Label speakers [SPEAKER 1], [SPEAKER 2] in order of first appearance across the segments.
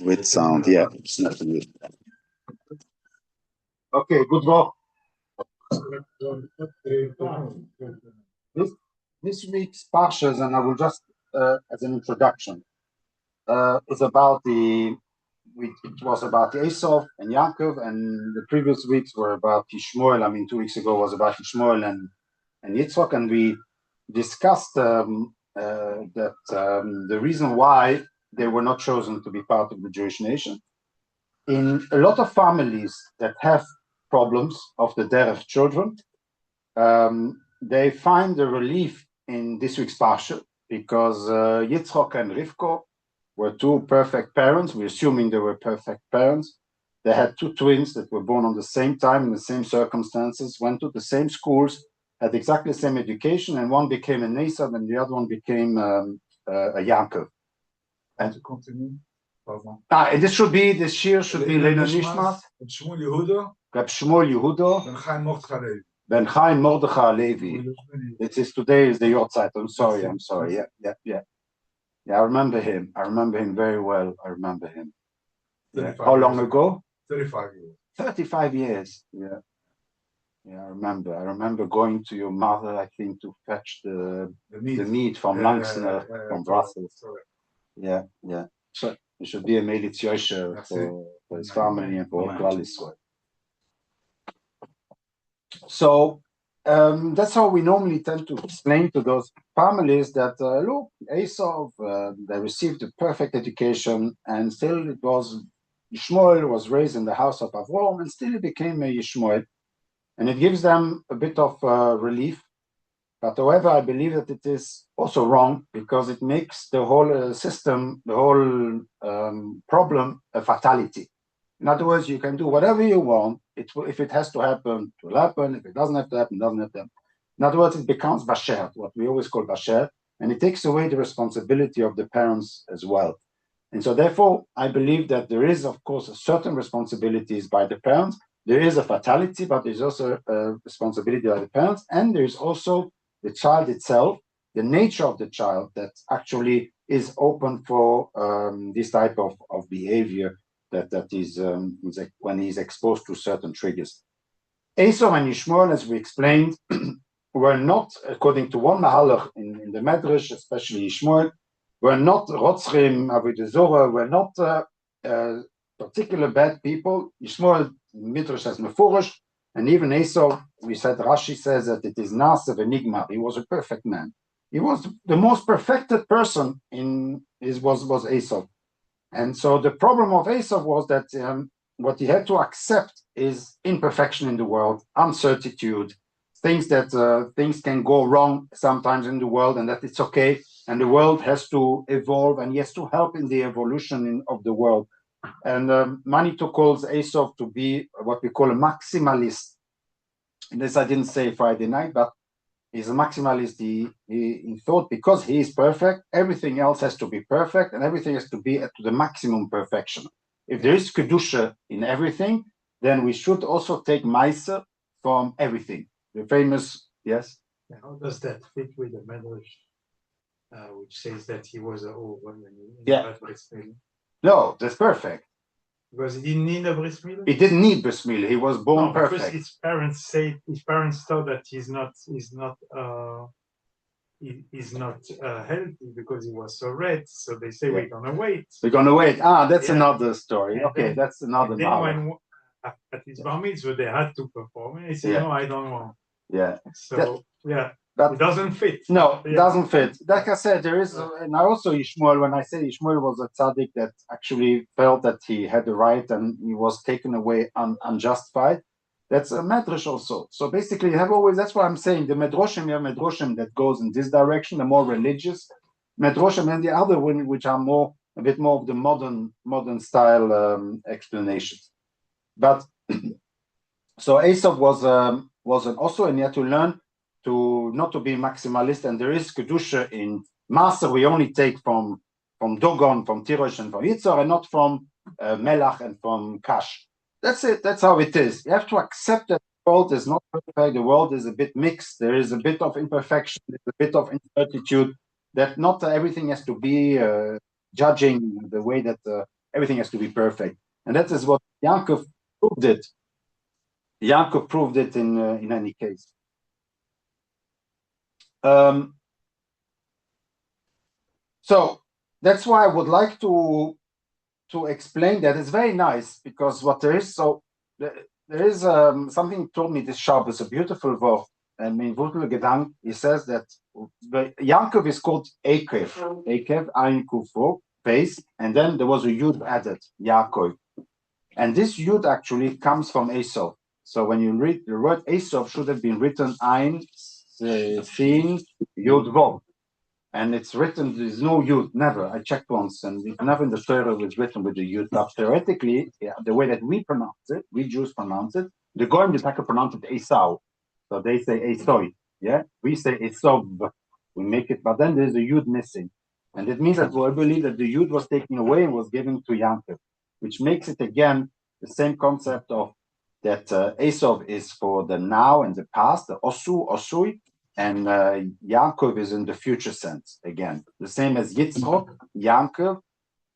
[SPEAKER 1] With sound, yeah. It's not good.
[SPEAKER 2] Okay, good work. This week's parshas, and I will just, as an introduction, is about it was about Esau and Yaakov, and the previous weeks were about Ishmael. I mean, 2 weeks ago was about Ishmael and Yitzchak, and we discussed that the reason why they were not chosen to be part of the Jewish nation. In a lot of families that have problems of the death of children, they find the relief in this week's parsha because Yitzchak and Rivka were two perfect parents. We're assuming they were perfect parents. They had two twins that were born on the same time in the same circumstances, went to the same schools, had exactly the same education, and one became a Esau and the other one became a Yaakov. And to continue. And this year should be Leina Nishmas. Reb Shmuel Yehuda. Ben Chaim Mordechai Levi. Today is the Yortzeit. I'm sorry. Yeah. I remember him. Very well. I remember him. Yeah. How long ago?
[SPEAKER 3] 35 years.
[SPEAKER 2] 35 years. Yeah. I remember going to your mother, I think, to fetch the meat from Langsner, from Brussels. Yeah. So it should be a Melitz Yosher for his family and for Klal Yisrael. So that's how we normally tend to explain to those families that, look, Esau, they received a perfect education, and still Yishmael was raised in the house of Avram, and still he became a Yishmael. And it gives them a bit of relief. But however, I believe that it is also wrong because it makes the whole system, the whole problem, a fatality. In other words, you can do whatever you want. If it has to happen, it will happen. If it doesn't have to happen, it doesn't have to happen. In other words, it becomes basher, what we always call basher, and it takes away the responsibility of the parents as well. And so therefore, I believe that there is, of course, a certain responsibilities by the parents. There is a fatality, but there's also a responsibility by the parents, and there's also the child itself, the nature of the child that actually is open for this type of behavior that is when he's exposed to certain triggers. Esau and Yishmael, as we explained, were not, according to one mahalach in the Medrash, especially Yishmael, were not rotzchim, avodah zorah, were not particular bad people. Yishmael, Midrash says mefurish, and even Esau, we said, Rashi says that it is Nasev enigma. He was a perfect man. He was the most perfected person was Esau. And so the problem of Esau was that what he had to accept is imperfection in the world, uncertitude, things can go wrong sometimes in the world, and that it's okay, and the world has to evolve, and he has to help in the evolution of the world. And Manito calls Esau to be what we call a maximalist. And this I didn't say Friday night, but he's a maximalist. He thought because he is perfect, everything else has to be perfect, and everything has to be to the maximum perfection. If there is kedusha in everything, then we should also take meiser from everything. The famous, yes?
[SPEAKER 3] How does that fit with the Medrash, which says that he was an old woman?
[SPEAKER 2] No, that's perfect.
[SPEAKER 3] Because he didn't need a bris milah?
[SPEAKER 2] He didn't need bris milah. He was born perfect.
[SPEAKER 3] Because his parents thought that he's not healthy because he was so red. So they say we're gonna wait.
[SPEAKER 2] That's another story. And that's another.
[SPEAKER 3] Then when at his bar mitzvah they had to perform, and he said, "No, I don't want."
[SPEAKER 2] Yeah.
[SPEAKER 3] So it doesn't fit.
[SPEAKER 2] No, it doesn't fit. Like I said, there is, and I also Yishmael. When I say Yishmael was a tzaddik that actually felt that he had the right and he was taken away unjustified. That's a medrash also. So basically, you have always. That's what I'm saying. The medrashim, you have medrashim that goes in this direction, the more religious medrashim, and the other one which are a bit more of the modern style explanations. But so Esau was also, and you had to learn to not to be maximalist, and there is kedusha in Maser. We only take from Dogon, from Tirosh, and from Yitzhar, and not from Melach and from Kash. That's it. That's how it is. You have to accept that the world is not perfect. The world is a bit mixed. There is a bit of imperfection. There's a bit of incertitude. that not everything has to be judging the way that everything has to be perfect. And that is what Yaakov proved it. Yaakov proved it in any case. So that's why I would like to explain that. It's very nice because what there is, so there is something told me this Shabbos, a beautiful word. I mean, Gedank, he says that Yaakov is called Ekev, Ayin Kufo, base, and then there was a Yud added, Yaakov. And this Yud actually comes from Esau. So when you read the word Esau, should have been written Ayin, Sin, Yud, Vov. And it's written, there's no Yud, never. I checked once, and it's never in the Torah was written with the Yud. But theoretically, the way that we pronounce it, we Jews pronounce it, the Goyim, the Taka pronounce it Esau. So they say Esau, yeah? We say Esau, we make it, but then there's a Yud missing. And it means that we believe that the Yud was taken away and was given to Yaakov, which makes it again the same concept of that Esau is for the now and the past, the Osu, Osui, and Yaakov is in the future sense again. The same as Yitzchok, Yaakov,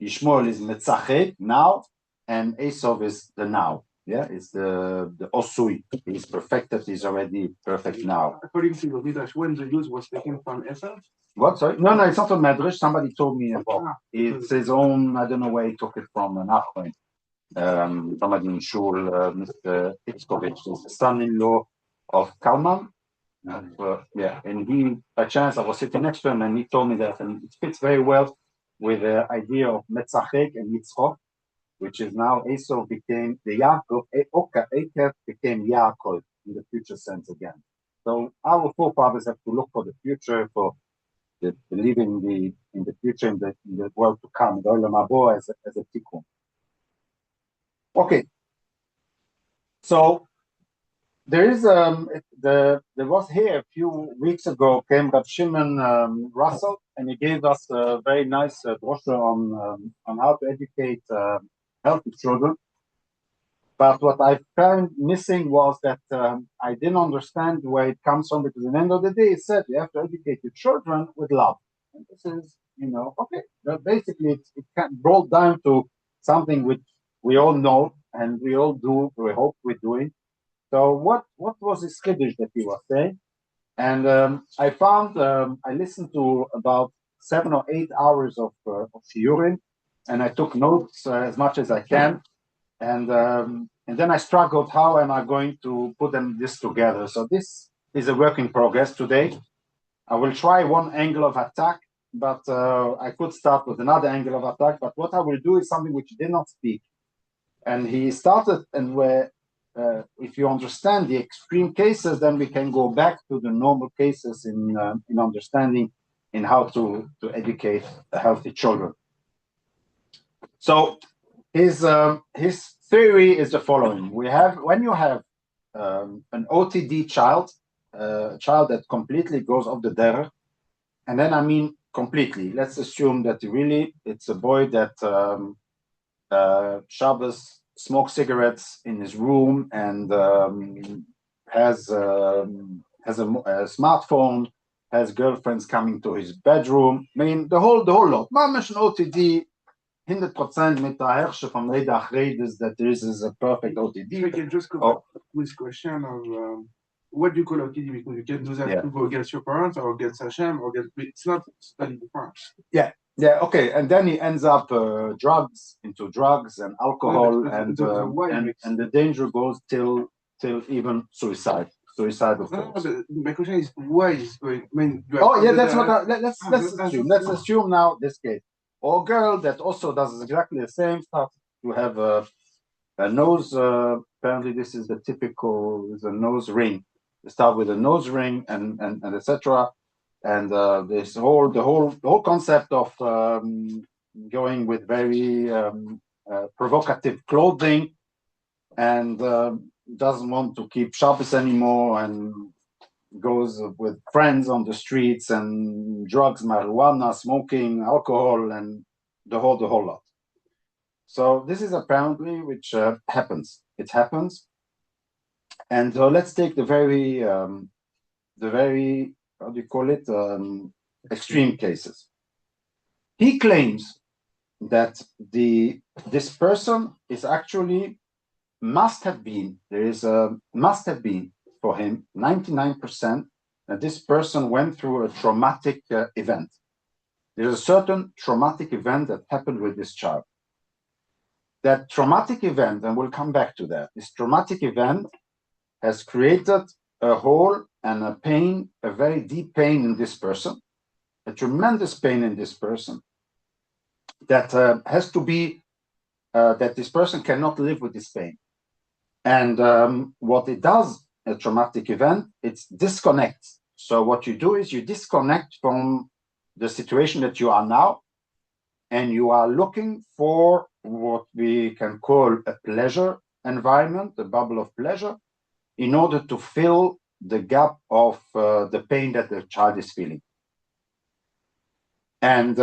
[SPEAKER 2] Yishmael is Metzachek, now, and Esau is the now. Yeah, it's the Osui. He's perfected, he's already perfect now.
[SPEAKER 4] According to the Midrash, when the Yud was taken from Esau?
[SPEAKER 2] What, sorry? No, it's not a Medrash. Somebody told me about it's his own, I don't know where he took it from, an Achron. Somebody in Shul, Mr. Itzkovich, is the son-in-law of Kalman. Yeah, and he, by chance, I was sitting next to him, and he told me that, and it fits very well with the idea of Metzachek and Yitzchok, which is now Esau became the Yaakov, Ekev became Yaakov in the future sense again. So our forefathers have to look for the future, for the believing in the future, in the world to come, the Olam Habo as a tikkun. Okay, so there is there was here a few weeks ago came Rabbi Shimon Russell, and he gave us a very nice brochure on how to educate healthy children. But what I found missing was that I didn't understand where it comes from, because at the end of the day, it said you have to educate your children with love. And this is, okay. But basically, it can boil down to something which we all know and we all do. We hope we're doing. So what was this chiddush that he was saying? And I found I listened to about 7 or 8 hours of shiurim, and I took notes as much as I can, and then I struggled, how am I going to put this together? So this is a work in progress today. I will try one angle of attack, but I could start with another angle of attack. But what I will do is something which he did not speak, and he started, and where. If you understand the extreme cases, then we can go back to the normal cases in understanding in how to educate healthy children. So his theory is the following: when you have an OTD child, a child that completely goes off the derech, and then I mean completely. Let's assume that really it's a boy that Shabbos smokes cigarettes in his room and has a smartphone, has girlfriends coming to his bedroom. I mean, the whole lot. Mamash and OTD, 100% mit der Herrscher vom Reda Achreit is that this is a perfect OTD.
[SPEAKER 4] We can just go with question of what do you call OTD? Because you can do that to go against your parents or against Hashem or against. It's not studying the parents.
[SPEAKER 2] Yeah, okay, and then he ends up into drugs and alcohol, and the danger goes till even suicide. Of course.
[SPEAKER 4] No, my question is why is going.
[SPEAKER 2] That's what. Let's assume. Let's assume now this case, or a girl that also does exactly the same stuff. To have a nose. Apparently, this is the typical. Is a nose ring. They start with a nose ring and etc. And this the whole concept of going with very provocative clothing, and doesn't want to keep Shabbos anymore, and goes with friends on the streets, and drugs, marijuana, smoking, alcohol, and the whole lot. So this is apparently which happens. It happens, and let's take the very how do you call it? extreme cases. He claims that this person is actually must have been for him 99% that this person went through a traumatic event. There's a certain traumatic event that happened with this child. That traumatic event, and we'll come back to that, this traumatic event has created a hole and a pain, a very deep pain in this person, a tremendous pain in this person that has to be, that this person cannot live with this pain. And what it does, a traumatic event, it disconnects. So what you do is you disconnect from the situation that you are now, and you are looking for what we can call a pleasure environment, a bubble of pleasure, in order to fill the gap of the pain that the child is feeling. And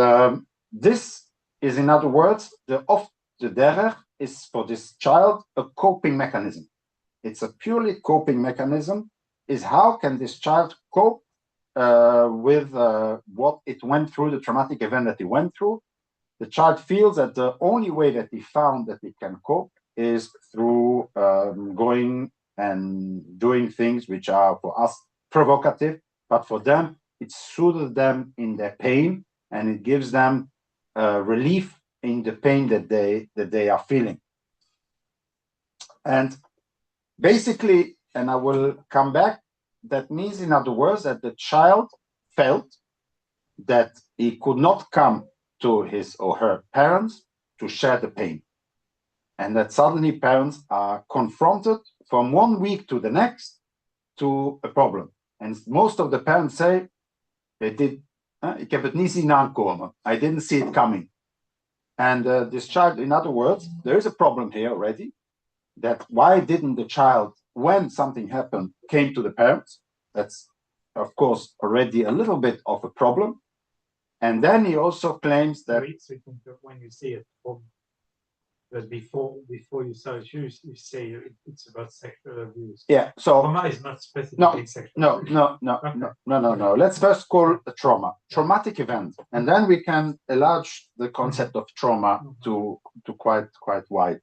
[SPEAKER 2] this is, in other words, the derech is for this child a coping mechanism. It's a purely coping mechanism. Is how can this child cope with what it went through, the traumatic event that he went through. The child feels that the only way that he found that he can cope is through going and doing things which are for us provocative, but for them, it soothes them in their pain, and it gives them relief in the pain that they are feeling. And basically, and I will come back, that means, in other words, that the child felt that he could not come to his or her parents to share the pain. And that suddenly parents are confronted from 1 week to the next to a problem. And most of the parents say, ik heb het niet zien aankomen. I didn't see it coming. And this child, in other words, there is a problem here already, that why didn't the child, when something happened, came to the parents? That's, of course, already a little bit of a problem. And then he also claims that
[SPEAKER 3] when you see it, but before you start, you say it's about sexual abuse.
[SPEAKER 2] Yeah. So
[SPEAKER 3] trauma is not specifically sexual abuse.
[SPEAKER 2] No. Let's first call a trauma, traumatic event, and then we can enlarge the concept of trauma to quite wide.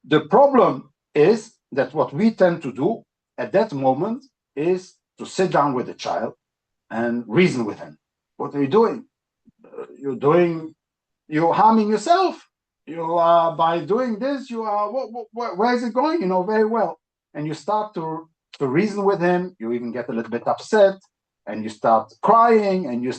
[SPEAKER 2] The problem is that what we tend to do at that moment is to sit down with the child and reason with him. What are you doing? You're harming yourself. You are, by doing this, you are, where is it going? You know very well. And you start to reason with him. You even get a little bit upset, and you start crying, and you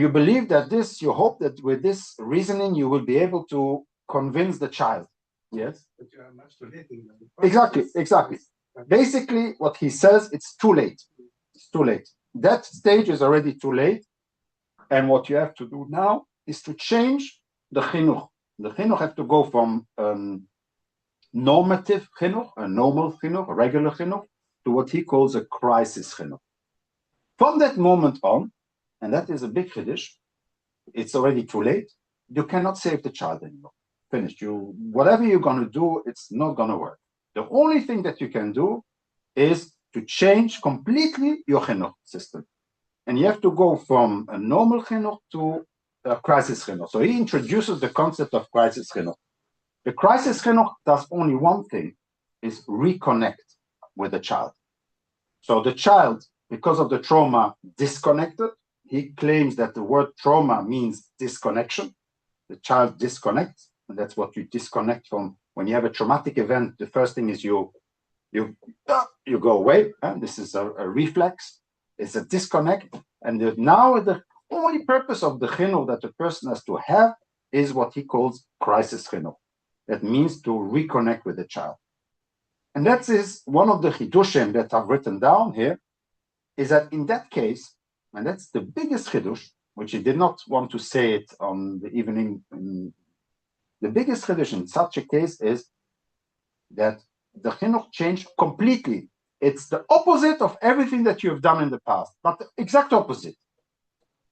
[SPEAKER 2] believe that you hope that with this reasoning, you will be able to convince the child. Yes?
[SPEAKER 4] But you are much too late.
[SPEAKER 2] Exactly. Basically, what he says, it's too late. It's too late. That stage is already too late. And what you have to do now is to change the chinuch. The chinuch have to go from normative chinuch, a normal chinuch, a regular chinuch, to what he calls a crisis chinuch. From that moment on, and that is a big chiddush, it's already too late. You cannot save the child anymore. Finished. Whatever you're going to do, it's not going to work. The only thing that you can do is to change completely your chinuch system. And you have to go from a normal chinuch to a crisis chinuch. So he introduces the concept of crisis chinuch. The crisis chinuch does only one thing, is reconnect with the child. So the child, because of the trauma, disconnected. He claims that the word trauma means disconnection. The child disconnects, and that's what you disconnect from. When you have a traumatic event, the first thing is you go away. This is a reflex. It's a disconnect. And now the only purpose of the chinuch that the person has to have is what he calls crisis chinuch. That means to reconnect with the child. And that is one of the chidushim that I've written down here, is that in that case, and that's the biggest chidush, which he did not want to say it on the evening, the biggest chidush in such a case is that the chinuch changed completely. It's the opposite of everything that you have done in the past, but the exact opposite.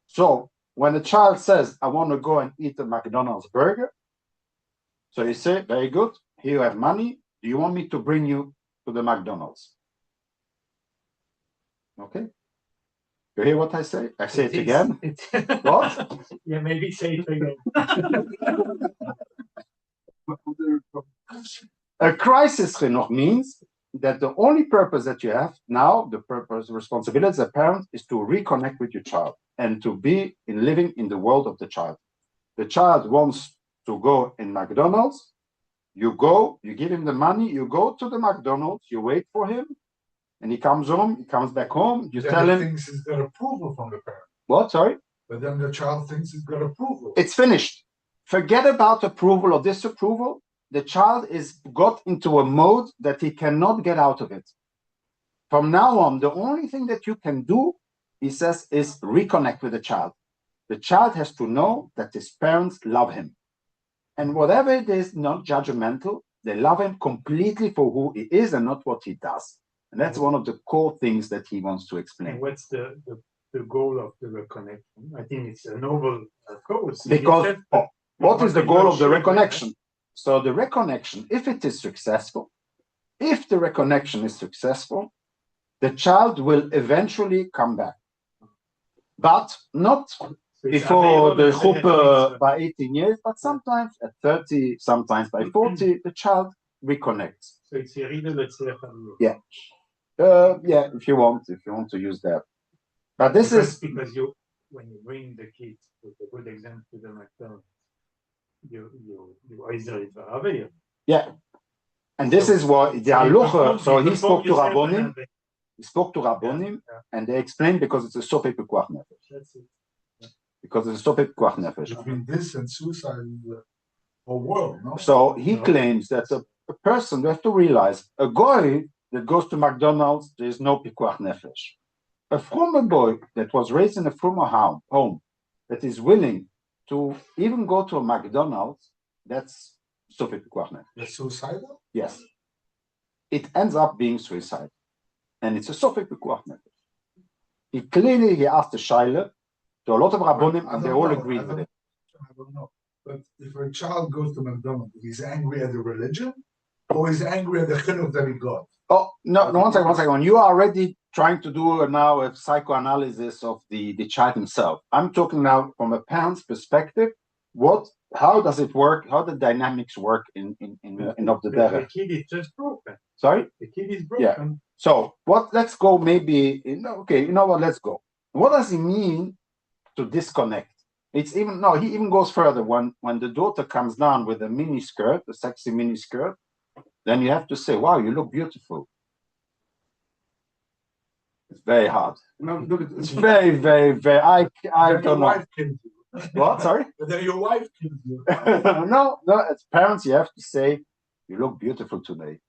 [SPEAKER 2] So when a child says, I want to go and eat a McDonald's burger, so you say, very good, here you have money. Do you want me to bring you to the McDonald's? Okay. You hear what I say? I say it again. What?
[SPEAKER 3] Yeah, maybe say it again.
[SPEAKER 2] A crisis chinuch means that the only purpose that you have now, the purpose, responsibility as a parent, is to reconnect with your child and to be living in the world of the child. The child wants to go in McDonald's. You go, you give him the money, you go to the McDonald's, you wait for him, and he comes home, he comes back home, you tell him.
[SPEAKER 5] Thinks he's got approval from the parent.
[SPEAKER 2] What? Sorry?
[SPEAKER 5] But then the child thinks he's got approval.
[SPEAKER 2] It's finished. Forget about approval or disapproval. The child is got into a mode that he cannot get out of it. From now on, the only thing that you can do, he says, is reconnect with the child. The child has to know that his parents love him. And whatever it is, not judgmental, they love him completely for who he is and not what he does. And that's one of the core things that he wants to explain.
[SPEAKER 3] And what's the goal of the reconnection? I think it's a noble cause.
[SPEAKER 2] Because what is the goal of the reconnection? So the reconnection, if it is successful, if the reconnection is successful, the child will eventually come back. But not before the chuppah by 18 years, but sometimes at 30, sometimes by 40, the child reconnects.
[SPEAKER 3] So it's a family.
[SPEAKER 2] Yeah. Yeah, if you want to use that. But this is
[SPEAKER 3] because when you bring the kids with a good example to the McDonald's, you either it will.
[SPEAKER 2] Yeah. And this is what the halacha. So he spoke to Rabbonim. He spoke to Rabbonim, and they explained because it's a sope pekuach nefesh.
[SPEAKER 3] That's it.
[SPEAKER 2] Because it's a sope pekuach nefesh.
[SPEAKER 5] Between this and suicide is the whole world, no?
[SPEAKER 2] So he claims that a person, you have to realize, a goy that goes to McDonald's, there is no pekuach nefesh. A frummer boy that was raised in a frummer home that is willing to even go to a McDonald's, that's sope pekuach nefesh.
[SPEAKER 5] That's suicidal?
[SPEAKER 2] Yes. It ends up being suicide. And it's a sope pekuach nefesh. He asked the shaila to a lot of rabbonim, and they all agreed with it.
[SPEAKER 5] I don't know. But if a child goes to McDonald's, he's angry at the religion, or he's angry at the chinuch that he got?
[SPEAKER 2] Oh, no, one second. You are already trying to do now a psychoanalysis of the child himself. I'm talking now from a parent's perspective. How does it work? How the dynamics work in of the derech?
[SPEAKER 3] The kid is just broken.
[SPEAKER 2] Sorry?
[SPEAKER 3] The kid is broken.
[SPEAKER 2] Yeah. So let's go maybe, okay, you know what, let's go. What does it mean to disconnect? He even goes further. When the daughter comes down with a mini skirt, a sexy mini skirt, then you have to say, wow, you look beautiful. It's very hard.
[SPEAKER 4] No, look,
[SPEAKER 2] It's very, very, very, I don't know.
[SPEAKER 5] Wife kills you.
[SPEAKER 2] What, sorry?
[SPEAKER 5] But then your wife kills you.
[SPEAKER 2] No, as parents, you have to say, you look beautiful today.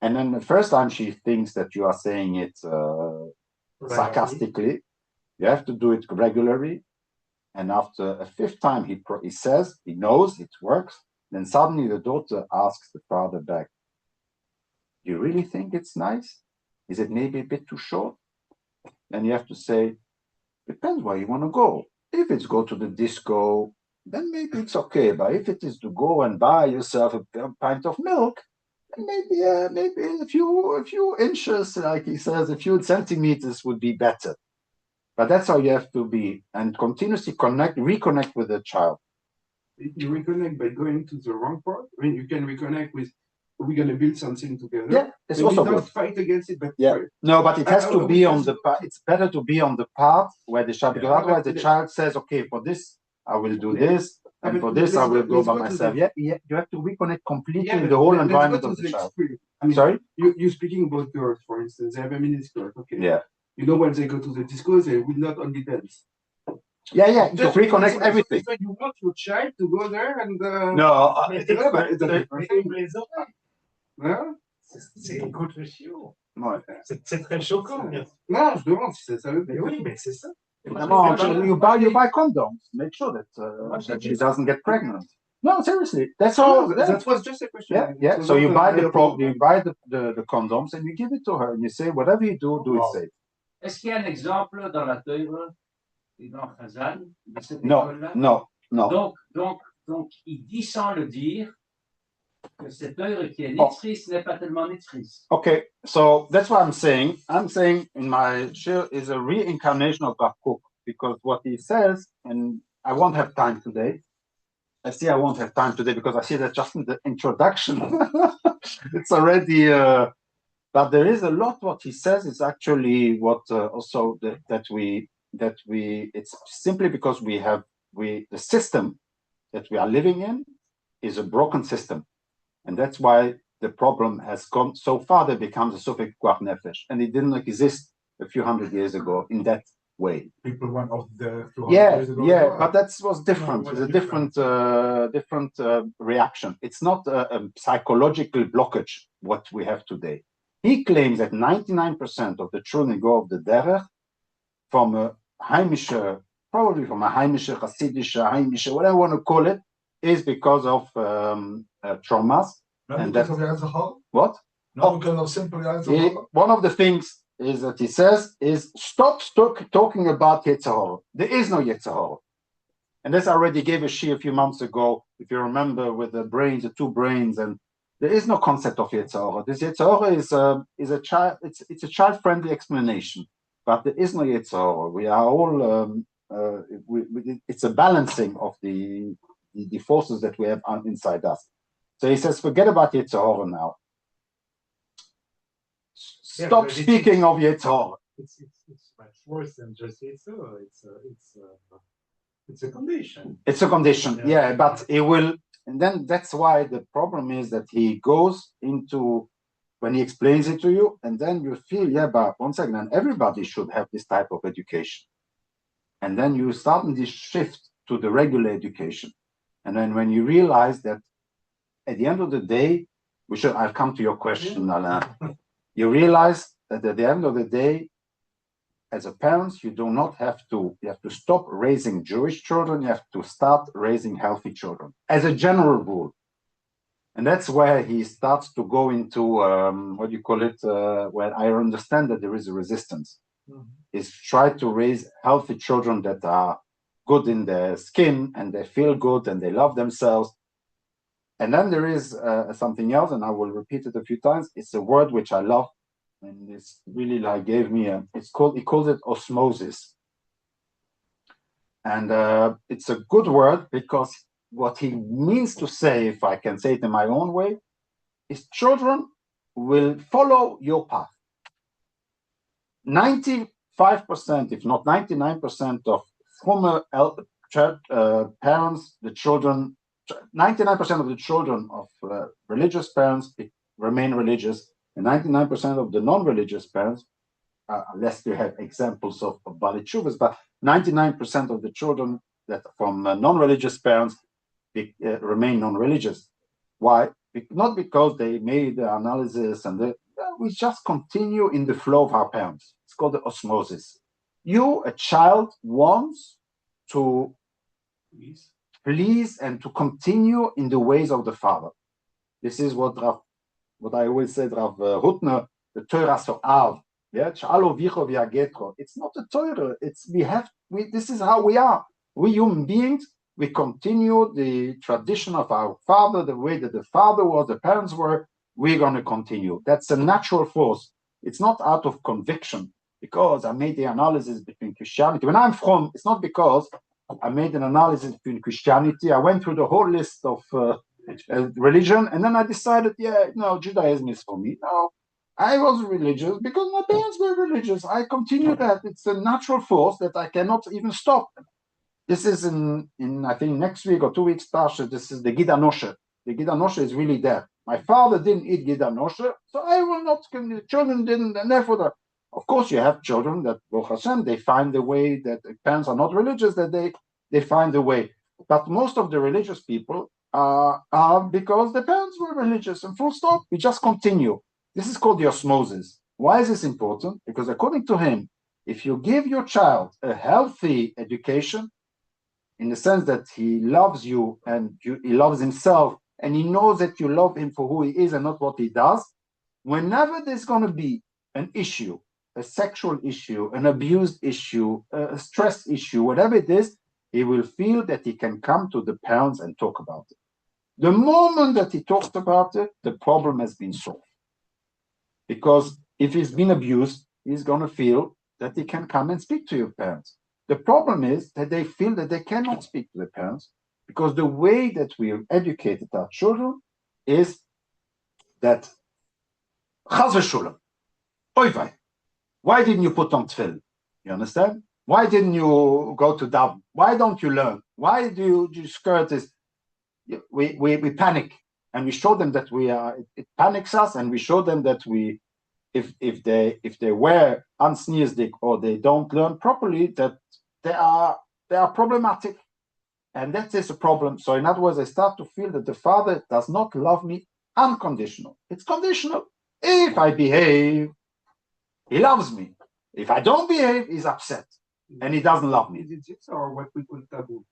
[SPEAKER 2] And then the first time she thinks that you are saying it sarcastically, you have to do it regularly. And after a fifth time, he says, he knows it works. Then suddenly the daughter asks the father back, "Do you really think it's nice? Is it maybe a bit too short?" Then you have to say, depends where you want to go. If it's go to the disco, then maybe it's okay. But if it is to go and buy yourself a pint of milk, then maybe a few inches, like he says, a few centimeters would be better. But that's how you have to be, and continuously reconnect with the child.
[SPEAKER 4] You reconnect by going to the wrong part. I mean, you can reconnect with, we're going to build something together.
[SPEAKER 2] Yeah, it's
[SPEAKER 4] Maybe
[SPEAKER 2] also
[SPEAKER 4] not
[SPEAKER 2] good.
[SPEAKER 4] fight against it, but
[SPEAKER 2] Yeah, no, but it has to be on the part. It's better to be on the part where the child, because otherwise the child says, "Okay, for this I will do this, and for this I will go by myself." Yeah, you have to reconnect completely in the whole environment of the child.
[SPEAKER 4] I mean,
[SPEAKER 2] Sorry?
[SPEAKER 4] You're speaking about girls, for instance. They have a mini skirt. Okay.
[SPEAKER 2] Yeah.
[SPEAKER 4] You know, when they go to the disco, they will not only dance.
[SPEAKER 2] Yeah. To reconnect everything.
[SPEAKER 4] So you want your child to go there and.
[SPEAKER 2] No,
[SPEAKER 4] it's a different thing. Hein?
[SPEAKER 3] C'est contre le chiot.
[SPEAKER 2] Ouais.
[SPEAKER 3] C'est très choquant.
[SPEAKER 4] Non, je demande si ça veut
[SPEAKER 3] Mais oui, mais c'est ça.
[SPEAKER 2] No, you buy condoms. Make sure that she doesn't get pregnant. No, seriously, that's all.
[SPEAKER 4] That was just a question.
[SPEAKER 2] Yeah. So you buy the condoms and you give it to her and you say, whatever you do it safe.
[SPEAKER 6] Est-ce qu'il y a un exemple dans la Torah et dans Chazal de cette
[SPEAKER 2] No.
[SPEAKER 6] école-là?
[SPEAKER 2] No.
[SPEAKER 6] Donc, il dit sans le dire Que cet œuvre qui est nitzris n'est pas tellement nitzris.
[SPEAKER 2] Okay, so that's what I'm saying. I'm saying in my shir is a reincarnation of Rav Kook, because what he says, and I won't have time today. I see I won't have time today because I see that just in the introduction, it's already. But there is a lot. What he says is actually what also that we it's simply because the system that we are living in is a broken system, and that's why the problem has gone so far that it becomes a Sofek Kwach Nefesh, and it didn't exist a few hundred years ago in that way.
[SPEAKER 5] People went off the floor.
[SPEAKER 2] Yeah, but that was different.
[SPEAKER 5] No,
[SPEAKER 2] It's a different reaction. It's not a psychological blockage what we have today. He claims that 99% of the children go off the derech from a heimische, probably from a heimische, Hasidische, heimische, whatever you want to call it, is because of traumas.
[SPEAKER 5] Not
[SPEAKER 2] And
[SPEAKER 5] because of Yad Zachor?
[SPEAKER 2] What?
[SPEAKER 5] Not because of simple Yad Zachor?
[SPEAKER 2] One of the things is that he says is stop talking about Yetzirah. There is no Yetzirah. And this I already gave a shir a few months ago, if you remember, with the brains, the two brains, and there is no concept of Yetzirah. This Yetzirah is a child. It's a child-friendly explanation, but there is no Yetzirah. We are all. It's a balancing of the forces that we have inside us. So he says, forget about Yetzirah now. Stop speaking of Yetzirah.
[SPEAKER 3] It's much worse than just Yetzirah. It's a condition.
[SPEAKER 2] It's a condition, yeah, but it will. And then that's why the problem is that he goes into, when he explains it to you, and then you feel, yeah, but once again, everybody should have this type of education. And then you start in this shift to the regular education. And then when you realize that at the end of the day, I'll come to your question, Alain. You realize that at the end of the day, as a parent, you have to stop raising Jewish children, you have to start raising healthy children, as a general rule. And that's where he starts to go into, where I understand that there is a resistance, is try to raise healthy children that are good in their skin, and they feel good, and they love themselves. And then there is something else, and I will repeat it a few times. It's a word which I love, and it's really gave me he calls it osmosis. And it's a good word because what he means to say, if I can say it in my own way, is children will follow your path. 95%, if not 99% of former parents, the children, 99% of the children of religious parents remain religious, and 99% of the non-religious parents, unless you have examples of Balitchuvas, but 99% of the children that from non-religious parents remain non-religious. Why? Not because they made the analysis and we just continue in the flow of our parents. It's called the osmosis. A child, wants to please and to continue in the ways of the father. This is what I always said, Rav Hutner, the Torah So'av. Yeah, it's not a Torah. This is how we are. We human beings, we continue the tradition of our father, the way that the father was, the parents were. We're going to continue. That's a natural force. It's not out of conviction because I made the analysis between Christianity. When I'm from, it's not because I made an analysis between Christianity. I went through the whole list of religion, and then I decided, Judaism is for me. No, I was religious because my parents were religious. I continue that. It's a natural force that I cannot even stop. This is in I think next week or 2 weeks, Tasha. This is the Gida Noshe. The Gida Noshe is really there. My father didn't eat Gida Noshe, so I will not. The children didn't, and therefore, of course, you have children that, Baruch Hashem, they find the way that the parents are not religious, that they find the way. But most of the religious people are because the parents were religious, and full stop. We just continue. This is called the osmosis. Why is this important? Because according to him, if you give your child a healthy education, in the sense that he loves you and he loves himself, and he knows that you love him for who he is and not what he does, whenever there's going to be an issue, a sexual issue, an abused issue, a stress issue, whatever it is, he will feel that he can come to the parents and talk about it. The moment that he talked about it, the problem has been solved. Because if he's been abused, he's going to feel that he can come and speak to your parents. The problem is that they feel that they cannot speak to their parents because the way that we have educated our children is that Chas v'shulam, oy vey, why didn't you put on tefillin? You understand? Why didn't you go to daven? Why don't you learn? Why do you skirt this? We panic, and we show them that it panics us, and we show them that if they wear unsneersdik or they don't learn properly, that they are problematic, and that is a problem. So in other words, I start to feel that the father does not love me unconditional. It's conditional. If I behave, he loves me. If I don't behave, he's upset, and he doesn't love me.
[SPEAKER 4] Is it or what we call taboo?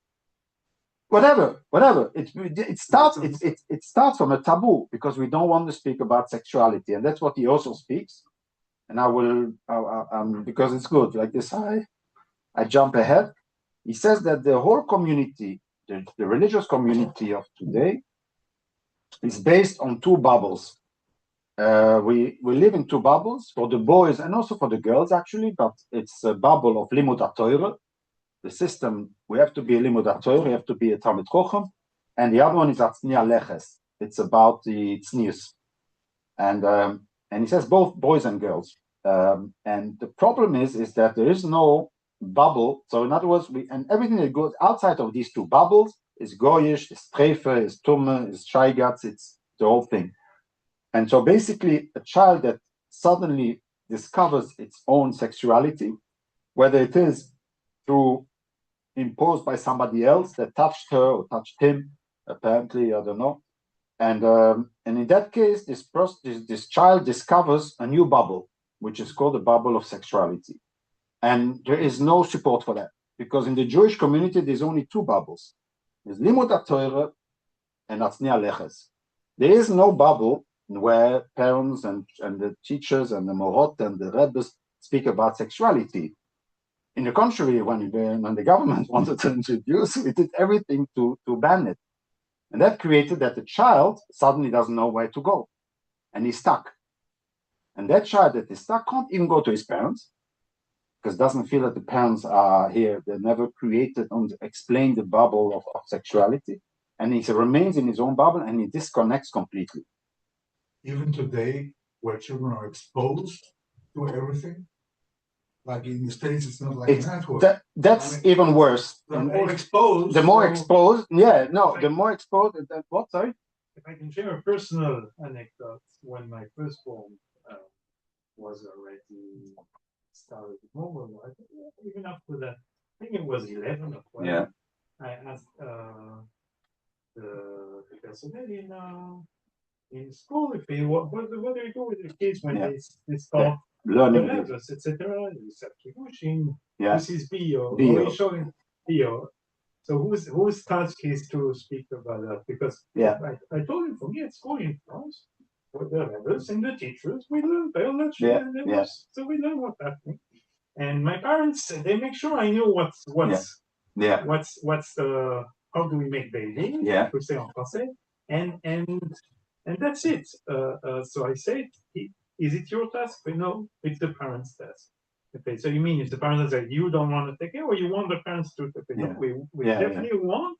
[SPEAKER 2] Whatever. It starts from a taboo because we don't want to speak about sexuality, and that's what he also speaks. And I will, because it's good. Like this, I jump ahead. He says that the whole community, the religious community of today, is based on two bubbles. We live in two bubbles for the boys and also for the girls, actually. But it's a bubble of limud haTorah. The system, we have to be a limud haTorah, we have to be a Talmid Chochem, and the other one is Atznia Leches. It's about the tznius, and he says both boys and girls. And the problem is that there is no bubble. So in other words, and everything that goes outside of these two bubbles is goyish, is treife, is tumme, is shaigatz, it's the whole thing. And so basically, a child that suddenly discovers its own sexuality, whether it is through imposed by somebody else that touched her or touched him, apparently, I don't know. And in that case, this child discovers a new bubble, which is called the bubble of sexuality. And there is no support for that, because in the Jewish community, there's only two bubbles. There's limud haTorah and atznia leches. There is no bubble where parents and the teachers and the morot and the rebbes speak about sexuality. In the contrary, when the government wanted to introduce, it did everything to ban it. And that created that the child suddenly doesn't know where to go. And he's stuck. And that child that is stuck can't even go to his parents, because doesn't feel that the parents are here. They never created or explained the bubble of sexuality. And he remains in his own bubble and he disconnects completely.
[SPEAKER 5] Even today, where children are exposed to everything, like in the States, it's not like in Antwerp.
[SPEAKER 2] That's even worse.
[SPEAKER 5] The more exposed.
[SPEAKER 2] The more exposed. What? Sorry?
[SPEAKER 3] If I can share a personal anecdote, when my firstborn was already started more, even after that, I think it was 11 or 12.
[SPEAKER 2] Yeah.
[SPEAKER 3] I asked the personnel in school if what do you do with the kids when they start
[SPEAKER 2] learning
[SPEAKER 3] levels, etc. You said kiddushin.
[SPEAKER 2] Yeah.
[SPEAKER 3] This is bio.
[SPEAKER 2] Bio.
[SPEAKER 3] Showing bio. So whose task is to speak about that? Because I told him, for me at school in France, with the levels and the teachers, we learn biology and levels, so we learn what's happening. And my parents, they make sure I know what's how do we make baby?
[SPEAKER 2] Yeah.
[SPEAKER 3] We say en français, and that's it. So I said, is it your task? No, it's the parents' task. Okay, so you mean if the parents say you don't want to take it, or you want the parents to take it? No, we definitely want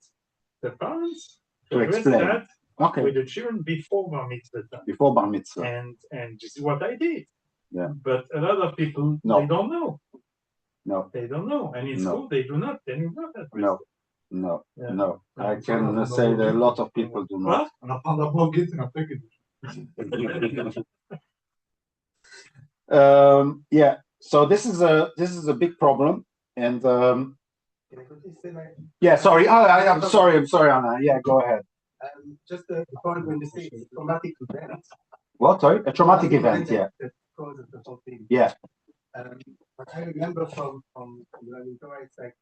[SPEAKER 3] the parents to address that with the children before bar mitzvah time.
[SPEAKER 2] Before bar mitzvah.
[SPEAKER 3] And this is what I did.
[SPEAKER 2] Yeah.
[SPEAKER 3] But a lot of people they don't know.
[SPEAKER 2] No.
[SPEAKER 3] They don't know. And in school they do not. They do not address it.
[SPEAKER 2] No. I can say that a lot of people do not. So this is a big problem, and sorry. I'm sorry, Anna. Yeah, go ahead.
[SPEAKER 7] Just the point when you say traumatic event.
[SPEAKER 2] What? Sorry, a traumatic event. Yeah.
[SPEAKER 7] That causes the whole thing.
[SPEAKER 2] Yeah.
[SPEAKER 7] What I remember from learning Torah, it's like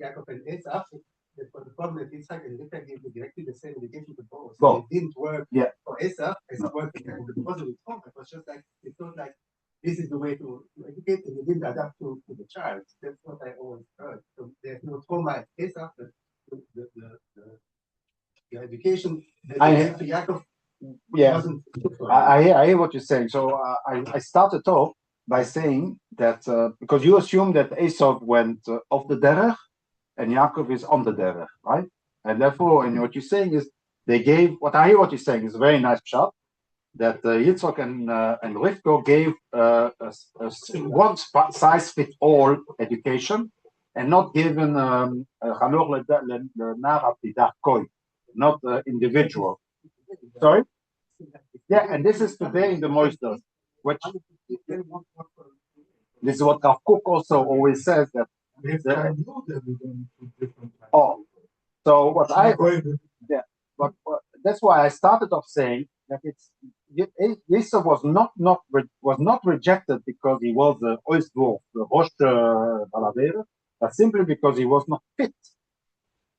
[SPEAKER 7] Yaakov and Esau. For the problem that Yitzhak and Rivka gave exactly the same education to both. So it didn't work for Esau as it worked with the positive form. It was just like it felt like this is the way to educate, and it didn't adapt to the child. That's what I always heard. So there's no trauma at Esau, but the education, the Yaakov wasn't.
[SPEAKER 2] I hear what you're saying. So I started off by saying that because you assume that Esau went off the derech and Yaakov is on the derech, right? And therefore, and what you're saying is they gave. What I hear what you're saying is a very nice shot that Yitzchak and Rivko gave a one size fit all education and not given not individual. Sorry. Yeah, and this is today in the Moisters, which this is what Rav Kook also always says that. So what but that's why I started off saying that Yisrael was not rejected because he was the Oisdorf, the Rosh Balavera, but simply because he was not fit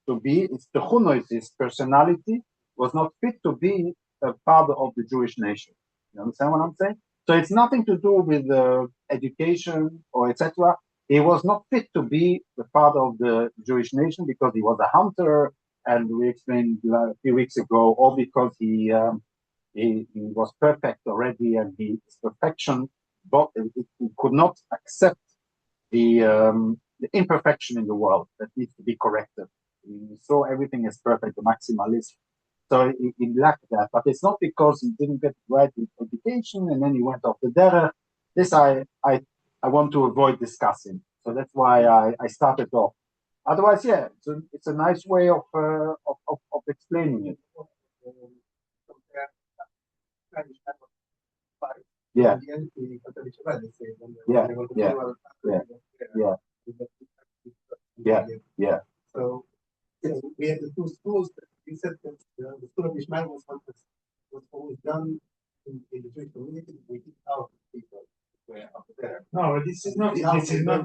[SPEAKER 2] to be. It's the Chunois, his personality was not fit to be a father of the Jewish nation. You understand what I'm saying? So it's nothing to do with education or etc. He was not fit to be the father of the Jewish nation because he was a hunter, and we explained a few weeks ago, all because he was perfect already, and his perfection, but he could not accept the imperfection in the world that needs to be corrected. He saw everything as perfect, the maximalist. So he lacked that, but it's not because he didn't get the right education and then he went off the derech. This I want to avoid discussing. So that's why I started off. Otherwise, yeah, it's a nice way of explaining it. Yeah. Yeah.
[SPEAKER 7] So we had the two schools. You said that the school of Ishmael was always done in the Jewish community. We did our people were up there.
[SPEAKER 3] No, this is not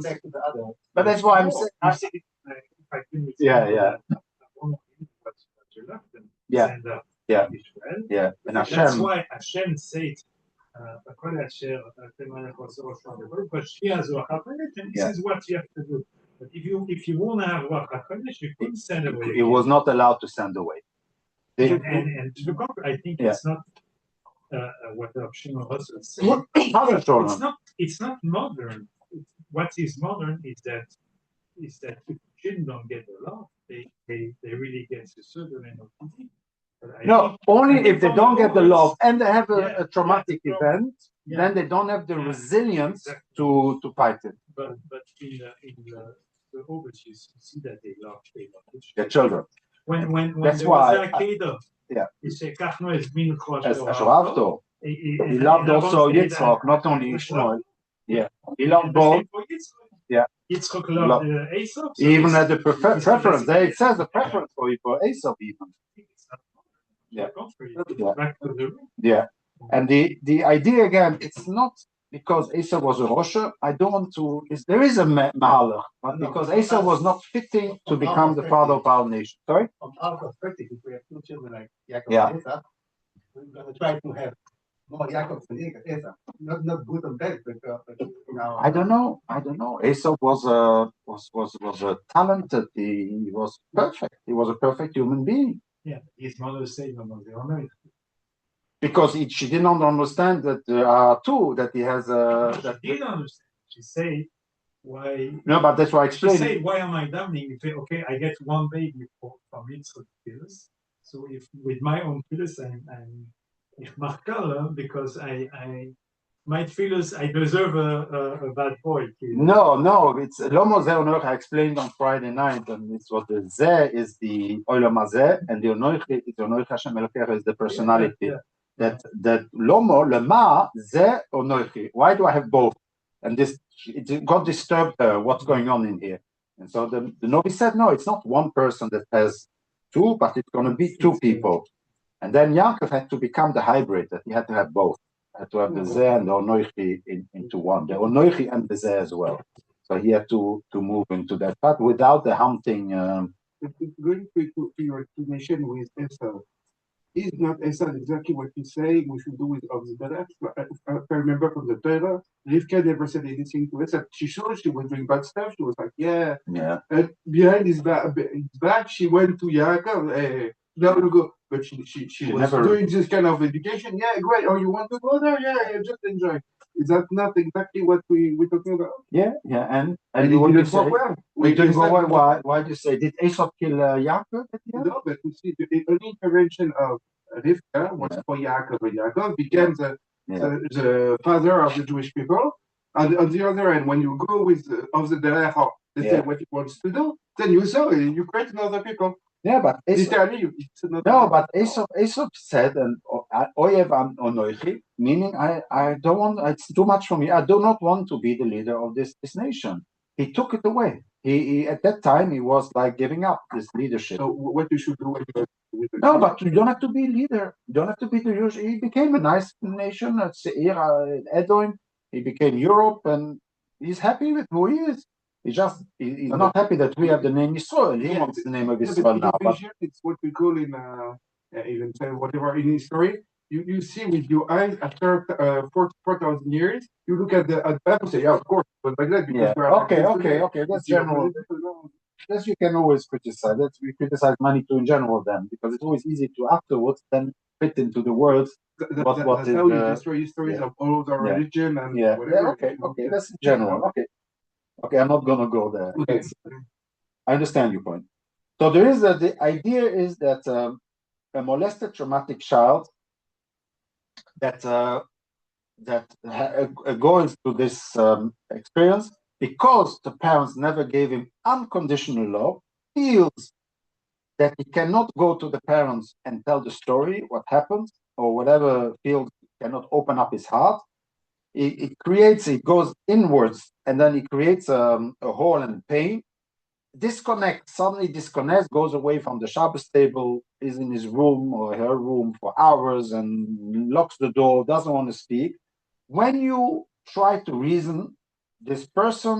[SPEAKER 7] back to the other.
[SPEAKER 2] But that's why I'm saying. Yeah. And Hashem.
[SPEAKER 3] That's why Hashem said, this is what you have to do. But if you want to have Ruach HaKodesh, you couldn't send away.
[SPEAKER 2] He was not allowed to send away.
[SPEAKER 3] And to the contrary, I think it's not what Rabbi Shimon Russell said. It's not modern. What is modern is that if children don't get the love, they really get a certain end of thinking.
[SPEAKER 2] No, only if they don't get the love and they have a traumatic event, then they don't have the resilience to fight it.
[SPEAKER 3] But in the overseas, you see that they love
[SPEAKER 2] their children.
[SPEAKER 3] When
[SPEAKER 2] that's
[SPEAKER 3] there
[SPEAKER 2] why
[SPEAKER 3] was Al-Qaeda, he said,
[SPEAKER 2] he loved also Yitzchak, not only Ishmael. Yeah, he loved both. Yeah,
[SPEAKER 3] Yitzchak loved Esau.
[SPEAKER 2] He even had the preference. It says a preference for Esau even. Yeah. And the idea again, it's not because Esau was a Rosha. I don't want to. There is a Mahalach, but because Esau was not fitting to become the father of our nation. Sorry.
[SPEAKER 7] From our perspective, if we have two children like Yaakov and Esau, we're going to try to have more Yaakov than Esau. Not good or bad, but
[SPEAKER 2] I don't know. Esau was a talented. He was perfect. He was a perfect human being.
[SPEAKER 3] Yeah, his mother said no.
[SPEAKER 2] Because she did not understand that there are two, that he has
[SPEAKER 3] She did understand. She said, why...
[SPEAKER 2] No, but that's why I explained.
[SPEAKER 3] She said, why am I damning? Okay, I get one baby from Yitzchak pills. So if with my own pills, ich mach color because I might feel as I deserve a bad boy.
[SPEAKER 2] No, it's Lomo Zeh Onoich. I explained on Friday night, and it's what the Zeh is the Olam Hazeh, and the Onoich is the Onoich Hashem Elokecha is the personality. That Lomo Lema Zeh Onoich. Why do I have both? And this it got disturbed her. What's going on in here? And so the Novi said, no, it's not one person that has two, but it's going to be two people. And then Yaakov had to become the hybrid, that he had to have both. Had to have the Zeh and the Onoichi into one, the Onoichi and the Zeh as well. So he had to move into that path without the hunting.
[SPEAKER 4] Going to your explanation with Esau, is not Esau exactly what you say we should do with Obzibelech? If I remember from the Torah, Rivka never said anything to Esau. She showed she was doing bad stuff. She was like, yeah. And behind his back, she went to Yaakov. Now we go. but she
[SPEAKER 2] She
[SPEAKER 4] was
[SPEAKER 2] never-
[SPEAKER 4] doing this kind of education. Yeah, great. Oh, you want to go there? Yeah, just enjoy. Is that not exactly what we're talking about?
[SPEAKER 2] Yeah, and
[SPEAKER 4] And
[SPEAKER 2] what
[SPEAKER 4] it
[SPEAKER 2] you
[SPEAKER 4] didn't work
[SPEAKER 2] say?
[SPEAKER 4] well.
[SPEAKER 2] We didn't go
[SPEAKER 4] decided-
[SPEAKER 2] why do you say? Did Aesop kill Yaakov at the end?
[SPEAKER 4] No, but you see, the only intervention of Rivka was for Yaakov, and Yaakov became the father of the Jewish people. On the other hand, when you go with of the Derech, they say what he wants to do, then you create another people.
[SPEAKER 2] Yeah, but
[SPEAKER 4] Literally, it's another
[SPEAKER 2] no, but Aesop said, and Oyev Onoichi, meaning I don't want, it's too much for me. I do not want to be the leader of this nation. He took it away. He at that time he was like giving up this leadership.
[SPEAKER 4] So what you should do?
[SPEAKER 2] No, but you don't have to be a leader. You don't have to be the usual. He became a nice nation. Seir, Edom. He became Europe, and he's happy with who he is. He's not happy that we have the name Israel. He wants the name of Israel now. But
[SPEAKER 4] It's what we call in even say whatever in history. You see with your eyes after 4,000 years, you look at the Bible, say, yeah, of course, but like that because
[SPEAKER 2] okay. That's general. Yes, you can always criticize. We criticize Manitou in general then, because it's always easy to afterwards then fit into the words.
[SPEAKER 4] That's how you destroy histories of all the religion and whatever.
[SPEAKER 2] Okay, that's in general. Okay, I'm not gonna go there.
[SPEAKER 4] Okay.
[SPEAKER 2] I understand your point. So there is the idea is that a molested traumatic child that goes through this experience because the parents never gave him unconditional love, feels that he cannot go to the parents and tell the story, what happened, or whatever, feels cannot open up his heart. It goes inwards, and then it creates a hole and pain. Suddenly disconnects, goes away from the Shabbos table, is in his room or her room for hours and locks the door, doesn't want to speak. When you try to reason, this person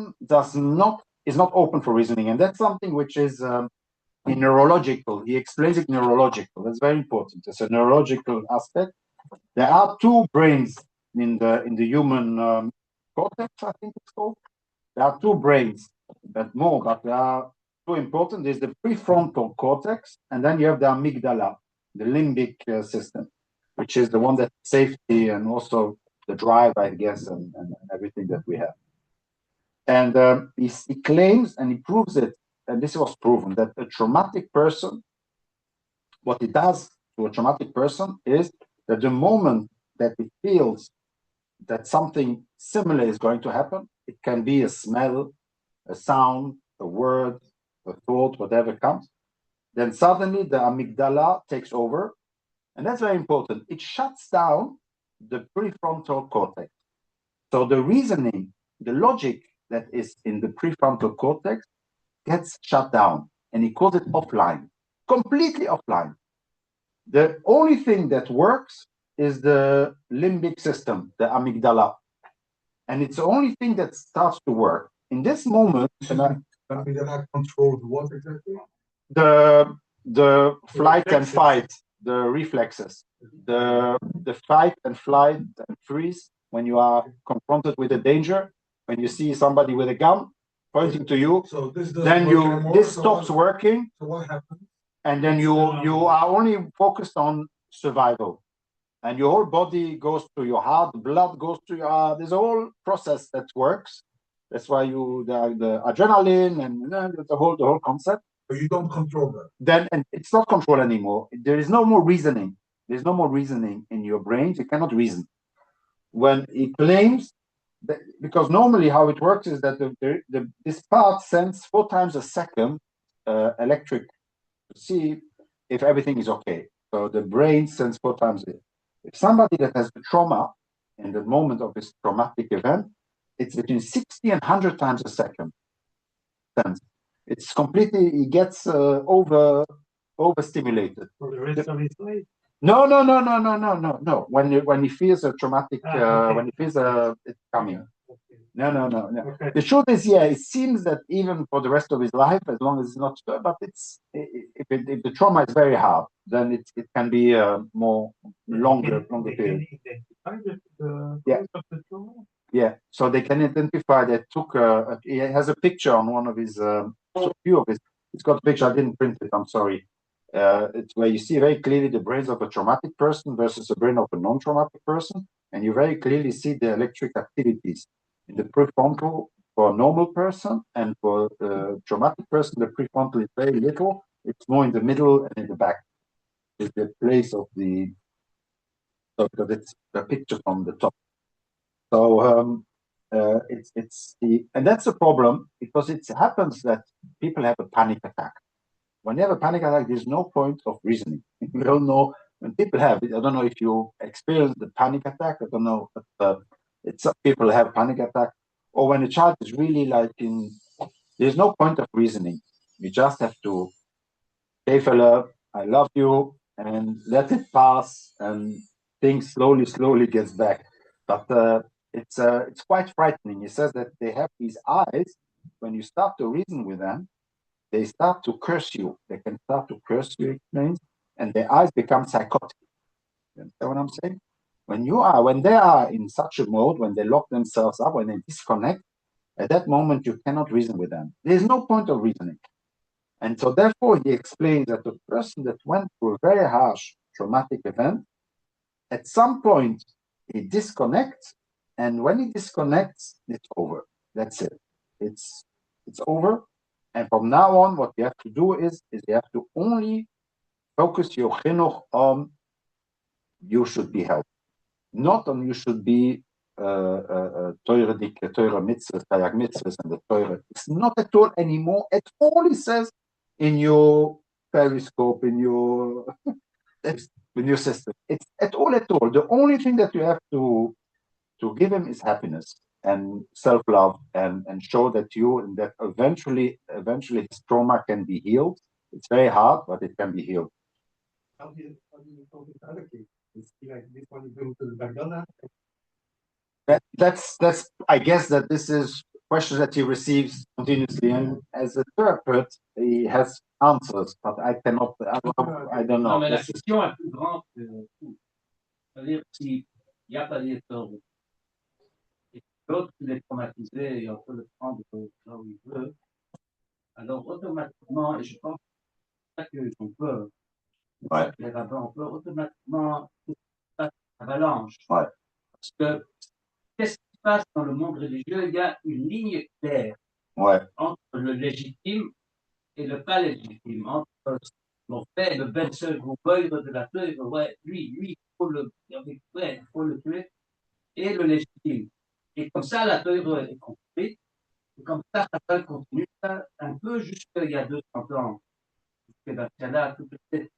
[SPEAKER 2] is not open for reasoning, and that's something which is neurological. He explains it neurological. That's very important. It's a neurological aspect. There are two brains in the human cortex, I think it's called. There are two brains, but they are too important. There's the prefrontal cortex, and then you have the amygdala, the limbic system, which is the one that safety and also the drive, I guess, and everything that we have. And he claims and he proves it, and this was proven, that a traumatic person, what it does to a traumatic person is that the moment that he feels that something similar is going to happen, it can be a smell, a sound, a word, a thought, whatever comes, then suddenly the amygdala takes over, and that's very important. It shuts down the prefrontal cortex. So the reasoning, the logic that is in the prefrontal cortex gets shut down, and he calls it offline, completely offline. The only thing that works is the limbic system, the amygdala. And it's the only thing that starts to work. In this moment,
[SPEAKER 5] Amygdala controls what exactly?
[SPEAKER 2] the flight and fight, the reflexes, the fight and flight and freeze when you are confronted with a danger, when you see somebody with a gun pointing to you,
[SPEAKER 5] so
[SPEAKER 2] this stops working.
[SPEAKER 5] So what happens?
[SPEAKER 2] And then you are only focused on survival, and your whole body goes to your heart, blood goes to your heart. There's a whole process that works. That's why the adrenaline and the whole concept.
[SPEAKER 5] But you don't control that.
[SPEAKER 2] Then, and it's not control anymore. There is no more reasoning. There's no more reasoning in your brain. You cannot reason. When it claims that, because normally how it works is that this part sends 4 times a second electric to see if everything is okay. So the brain sends 4 times it. If somebody that has the trauma in the moment of this traumatic event, it's between 60 and 100 times a second. It's completely, he gets overstimulated.
[SPEAKER 3] For the rest of his life?
[SPEAKER 2] No. When he feels a traumatic, when he feels it's coming.
[SPEAKER 3] Okay.
[SPEAKER 2] No.
[SPEAKER 3] Okay.
[SPEAKER 2] The truth is, it seems that even for the rest of his life, as long as it's not, but if the trauma is very hard, then it can be a longer period.
[SPEAKER 3] Can identify the cause of the trauma?
[SPEAKER 2] Yeah, so they can identify that he has a picture on one of his, few of his, it's got a picture, I didn't print it, I'm sorry. It's where you see very clearly the brains of a traumatic person versus the brain of a non-traumatic person, and you very clearly see the electric activities in the prefrontal for a normal person, and for a traumatic person, the prefrontal is very little. It's more in the middle and in the back. It's the place of the, because it's a picture from the top. So it's the, and that's the problem, because it happens that people have a panic attack. When you have a panic attack, there's no point of reasoning. We don't know when people have it. I don't know if you experience the panic attack. I don't know, but it's some people have panic attack, or when a child is really like in. There's no point of reasoning. You just have to, hey fella, I love you, and let it pass, and things slowly gets back. But it's quite frightening. He says that they have these eyes. When you start to reason with them, they start to curse you. They can start to curse you, it means, and their eyes become psychotic. You understand what I'm saying? When they are in such a mode, when they lock themselves up, when they disconnect, at that moment you cannot reason with them. There's no point of reasoning. And so therefore he explains that the person that went through a very harsh traumatic event, at some point he disconnects, and when he disconnects, it's over. That's it. It's over. And from now on, what you have to do is you have to only focus your chinuch on you should be helped, not on you should be Torah mitzvahs, Tayag mitzvahs, and the Torah. It's not at all anymore. At all, he says, in your periscope, in your system. It's at all. The only thing that you have to give him is happiness and self-love, and show that eventually his trauma can be healed. It's very hard, but it can be healed.
[SPEAKER 7] How do you talk with other kids? Is like this one going to the McDonald's?
[SPEAKER 2] That's I guess that this is questions that he receives continuously, and as a therapist he has answers, but I cannot, I don't know.
[SPEAKER 6] Non, mais la question est plus grande que tout. C'est-à-dire, s'il n'y a pas d'électeur, et l'autre qui est traumatisé et on peut le prendre là où il veut, alors automatiquement, et je pense qu'on peut, les rabbins, on peut automatiquement faire une avalanche.
[SPEAKER 2] Ouais.
[SPEAKER 6] Parce que qu'est-ce qui se passe dans le monde religieux? Il y a une ligne claire entre le légitime et le pas légitime, entre mon frère, le bel-seul de la feuille, lui, il faut le tuer, et le légitime. Et comme ça, la feuille est construite, et comme ça continue un peu jusqu'il y a 200 ans. Là, tout peut-être.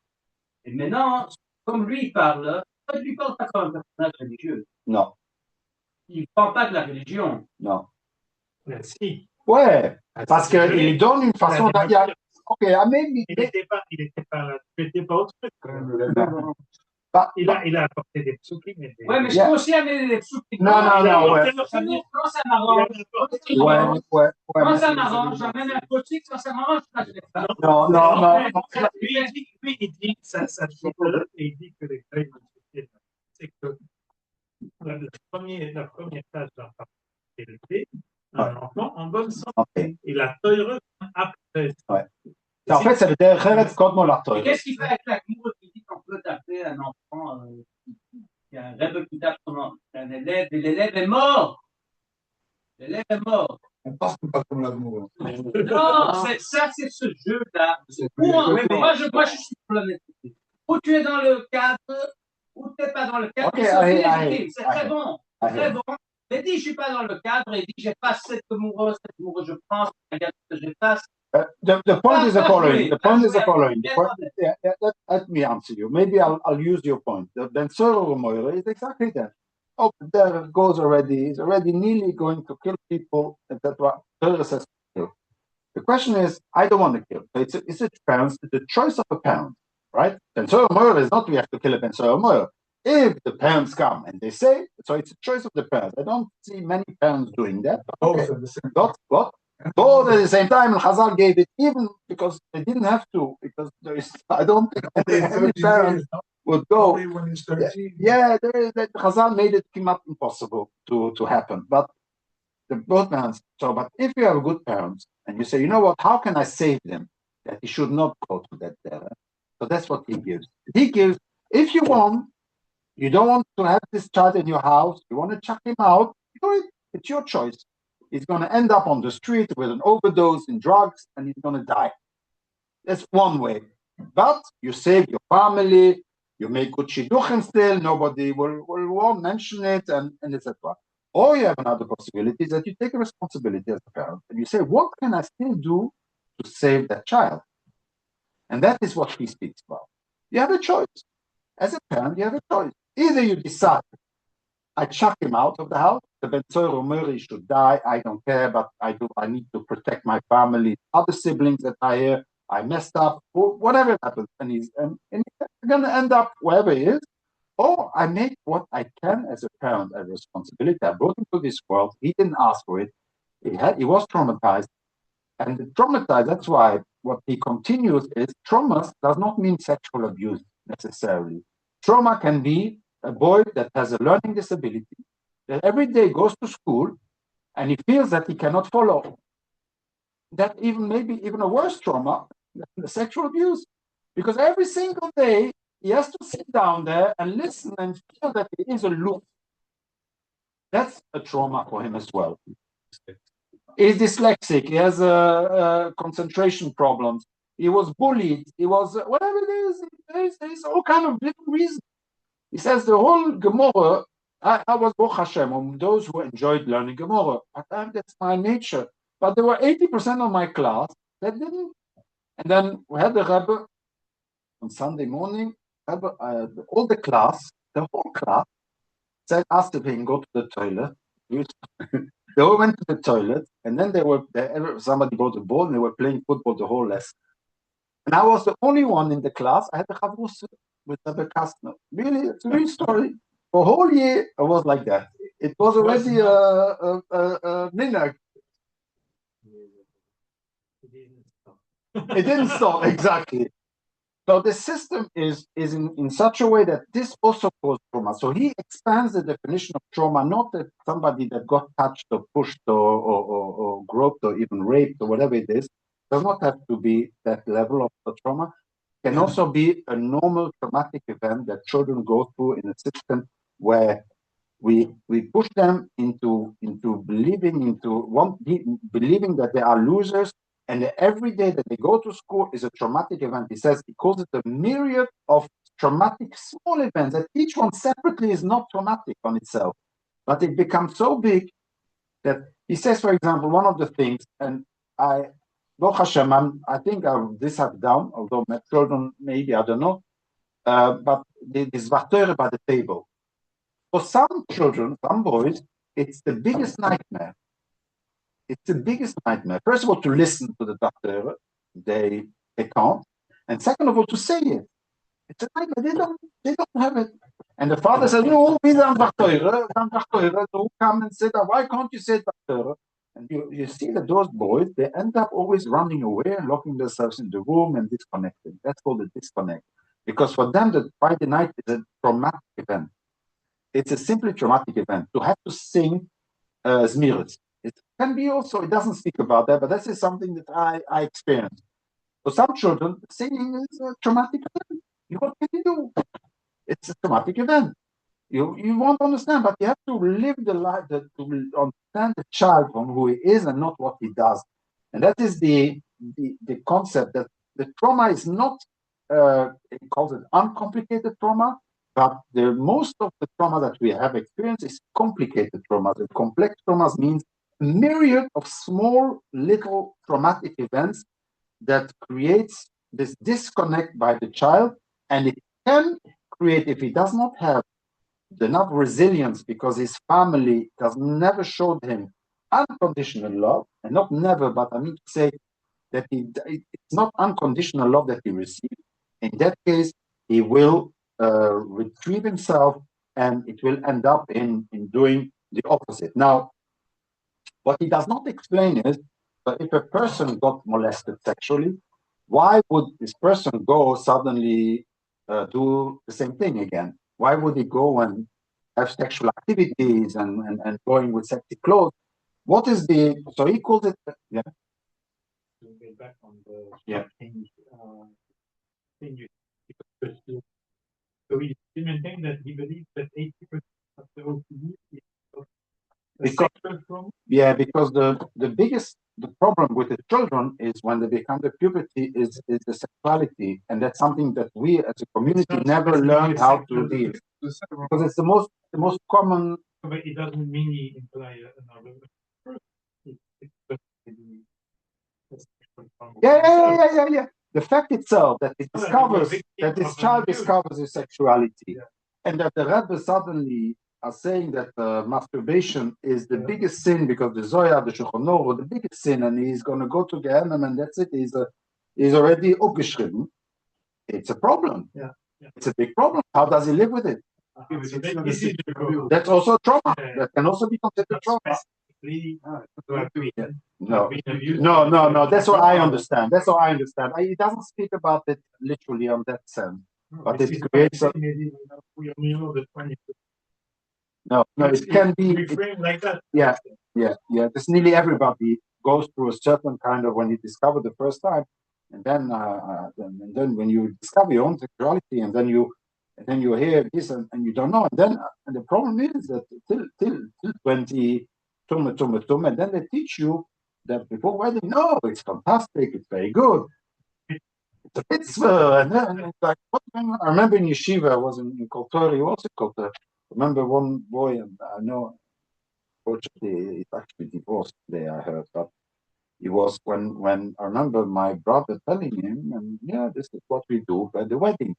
[SPEAKER 6] Et maintenant, comme lui, il parle pas comme un personnage religieux.
[SPEAKER 2] Non.
[SPEAKER 6] Il ne parle pas de la religion.
[SPEAKER 2] Non.
[SPEAKER 3] Merci.
[SPEAKER 2] Ouais, parce qu'il donne une façon d'ailleurs. Ok, maybe.
[SPEAKER 3] Il n'était pas là. Il n'était pas autre chose. Il a apporté des psukim.
[SPEAKER 6] Ouais, mais je peux aussi amener des psukim.
[SPEAKER 2] Non, ouais.
[SPEAKER 6] Quand ça m'arrange.
[SPEAKER 2] Ouais.
[SPEAKER 6] Quand ça m'arrange, j'amène un psukim. Quand ça m'arrange, je ne fais pas.
[SPEAKER 2] Non.
[SPEAKER 3] Lui, il dit ça et il dit que les vrais c'est que la première tâche d'un parent, c'est d'élever un enfant en bonne santé. Et la Torah après.
[SPEAKER 2] Ouais. En fait, ça veut dire la Torah.
[SPEAKER 6] Qu'est-ce qu'il fait avec l'amour qui dit qu'on peut taper un enfant qui a un rêve qui tape un élève, et l'élève est mort? L'élève est mort.
[SPEAKER 5] On passe pas comme l'amour.
[SPEAKER 6] Non, c'est ce jeu-là. Moi, je suis pour l'honnêteté. Ou tu es dans le cadre, ou tu n'es pas dans le cadre. C'est très bon. Très bon. Mais dis, je ne suis pas dans le cadre, et dis, j'ai pas cette amoureux, je pense, regarde ce que je passe.
[SPEAKER 2] The point is the following. Let me answer you. Maybe I'll use your point. The Ben-Sora Moira is exactly that. Oh, there it goes already. He's already nearly going to kill people. And that's what Torah says to kill. The question is, I don't want to kill. So it's a parent. It's the choice of a parent, right? Ben-Sora Moira is not we have to kill a Ben-Sora Moira. If the parents come and they say, so it's a choice of the parents. I don't see many parents doing that. Okay. What? Both at the same time, and Chazal gave it even because they didn't have to, because there is, I don't think any parent would go. Yeah, Chazal made it impossible to happen. But the both parents, but if you have a good parent and you say, you know what, how can I save them that he should not go to that there? So that's what he gives. He gives, if you don't want to have this child in your house, you want to chuck him out, do it. It's your choice. He's going to end up on the street with an overdose in drugs and he's going to die. That's one way. But you save your family, you make good shidduchim still, nobody won't mention it, and etc. Or you have another possibility that you take a responsibility as a parent and you say, what can I still do to save that child? And that is what he speaks about. You have a choice. As a parent, you have a choice. Either you decide, I chuck him out of the house, the Ben Tzor Murray should die, I don't care, but I need to protect my family, other siblings that are here, I messed up, or whatever happens, and he's going to end up wherever he is. Or I make what I can as a parent, a responsibility. I brought him to this world. He didn't ask for it. He was traumatized. And traumatized, that's why what he continues is trauma does not mean sexual abuse necessarily. Trauma can be a boy that has a learning disability, that every day goes to school and he feels that he cannot follow. That maybe even a worse trauma than the sexual abuse. Because every single day he has to sit down there and listen and feel that he is aloof. That's a trauma for him as well. He's dyslexic, he has concentration problems, he was bullied, he was whatever it is, there's all kind of different reasons. He says the whole Gemara, I was Baruch Hashem, those who enjoyed learning Gemara, but that's my nature. But there were 80% of my class that didn't. And then we had the Rebbe on Sunday morning, all the class, the whole class, asked him go to the toilet. They all went to the toilet, and then somebody brought a ball, and they were playing football the whole lesson. And I was the only one in the class. I had a chavrus with Rabbi Kastner. Really, it's a real story. For a whole year, I was like that. It was already a minhag. It didn't stop, exactly. So the system is in such a way that this also causes trauma. So he expands the definition of trauma, not that somebody that got touched or pushed or groped or even raped or whatever it is, does not have to be that level of trauma. It can also be a normal traumatic event that children go through in a system where we push them into believing that they are losers. And every day that they go to school is a traumatic event. He calls it a myriad of traumatic small events, that each one separately is not traumatic on itself. But it becomes so big that he says, for example, one of the things, and Baruch Hashem, I think this I've done, although my children, maybe, I don't know, but this Vachtere by the table. For some children, some boys, it's the biggest nightmare. It's the biggest nightmare. First of all, to listen to the doctor, they can't, and second of all, to say it. It's a nightmare. They don't have it. And the father says, "No, we don't doctor. So come and say that. Why can't you say doctor?" And you see that those boys, they end up always running away and locking themselves in the room and disconnecting. That's called a disconnect, because for them, the Friday night is a traumatic event. It's a simply traumatic event to have to sing Zmiris. It can be also, it doesn't speak about that, but this is something that I experienced. For some children, singing is a traumatic event. What can you do? It's a traumatic event. You won't understand, but you have to live the life to understand the child from who he is and not what he does. And that is the concept that the trauma is not, he calls it uncomplicated trauma, but the most of the trauma that we have experienced is complicated trauma. The complex traumas means a myriad of small, little traumatic events that creates this disconnect by the child, and it can create, if he does not have enough resilience because his family has never showed him unconditional love, and not never, but I mean to say that it's not unconditional love that he received. In that case, he will retrieve himself, and it will end up in doing the opposite. Now, what he does not explain is, but if a person got molested sexually, why would this person go suddenly do the same thing again? Why would he go and have sexual activities and going with sexy clothes? What is so he calls it, yeah?
[SPEAKER 3] To get back on the
[SPEAKER 2] yeah.
[SPEAKER 3] thing you he believes that 80% of the OCD is
[SPEAKER 2] Because,
[SPEAKER 3] sexual trauma.
[SPEAKER 2] yeah, because the problem with the children is when they become the puberty is the sexuality, and that's something that we as a community never learned how to deal. Because it's the most common.
[SPEAKER 3] But it doesn't mean he imply another person. It's just
[SPEAKER 2] Yeah. The fact itself that it discovers that this child discovers his sexuality, and that the Rebbe suddenly are saying that masturbation is the biggest sin because the Zohar, the Shulchan Aruch, the biggest sin, and he's going to go to Gehenna, and that's it. He's already aufgeschrieben. It's a problem.
[SPEAKER 3] Yeah.
[SPEAKER 2] It's a big problem. How does he live with it? That's also trauma. That can also be considered trauma. No. That's what I understand. He doesn't speak about it literally on that sense, but it creates a. No, it can be
[SPEAKER 3] like that.
[SPEAKER 2] Yeah. This nearly everybody goes through a certain kind of when you discover the first time, and then when you discover your own sexuality, and then you hear this and you don't know, and the problem is that till 20, and then they teach you that before wedding, no, it's fantastic, it's very good, it's a mitzvah, and then it's like, I remember in yeshiva, I was in Kotor, he was in Kotor. I remember one boy, and I know, fortunately, he's actually divorced today, I heard, but he was when I remember my brother telling him, and yeah, this is what we do by the wedding.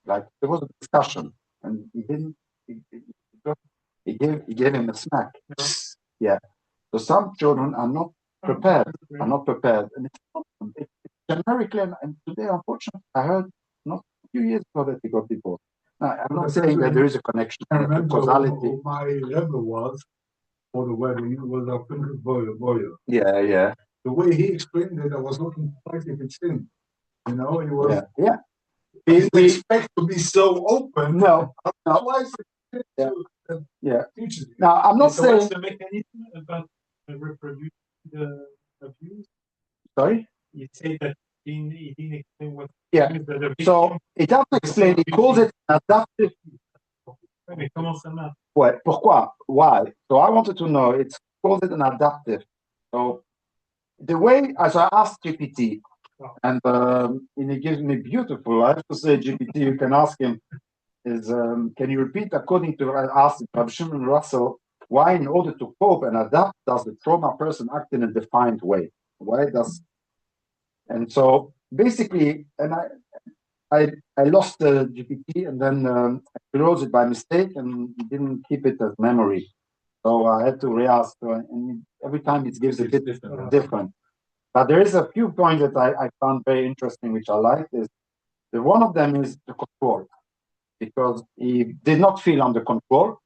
[SPEAKER 2] Like there was a discussion, and he didn't. He gave him a smack. Yeah. So some children are not prepared, and it's generically. And today, unfortunately, I heard not a few years ago that he got divorced. Now, I'm not saying that there is a connection,
[SPEAKER 5] I remember
[SPEAKER 2] causality.
[SPEAKER 5] My Rebbe was for the wedding was a Pinchas boy.
[SPEAKER 2] Yeah.
[SPEAKER 5] The way he explained it, I was looking like if it's him. You know, he was.
[SPEAKER 2] Yeah.
[SPEAKER 5] He didn't expect to be so open.
[SPEAKER 2] No. Yeah. Now, I'm not saying.
[SPEAKER 3] What's the mechanism about reproducing the abuse?
[SPEAKER 2] Sorry?
[SPEAKER 3] You say that he didn't explain what.
[SPEAKER 2] Yeah. So it doesn't explain. He calls it adaptive.
[SPEAKER 3] Mais comment ça marche?
[SPEAKER 2] Ouais. Pourquoi? Why? So I wanted to know. It's called it an adaptive. So the way, as I asked GPT, and he gives me beautiful. I have to say, GPT, you can ask him. Is can you repeat according to I asked Rabbi Shimon Russell why in order to cope and adapt does the trauma person act in a defined way? Why does and so basically and I lost the GPT and then I closed it by mistake and didn't keep it as memory. So I had to re-ask and every time it gives a bit different. But there is a few points that I found very interesting which I liked is one of them is the control. Because he did not feel under control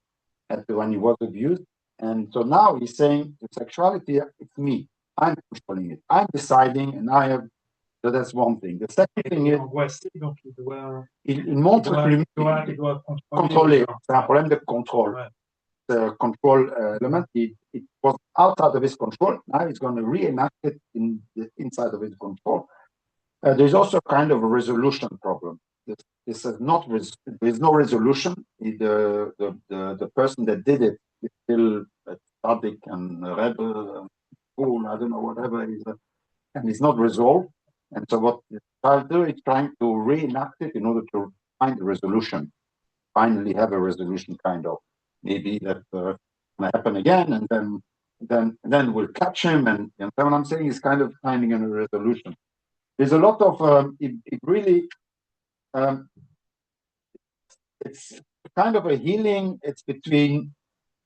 [SPEAKER 2] when he was abused. And so now he's saying the sexuality, it's me. I'm controlling it. I'm deciding, and I have. So that's one thing. The second thing is. Il montre que il doit contrôler. C'est un problème de contrôle. The control element, it was outside of his control. Now he's going to reenact it in the inside of his control. There's also kind of a resolution problem. This is not. There's no resolution. The person that did it is still a tzaddik and a rebel, fool, I don't know, whatever it is, and it's not resolved. And so what the child do is trying to reenact it in order to find a resolution. Finally, have a resolution, kind of. Maybe that will happen again, and then we'll catch him. And you know what I'm saying? He's kind of finding a resolution. There's a lot of it really. It's kind of a healing. It's between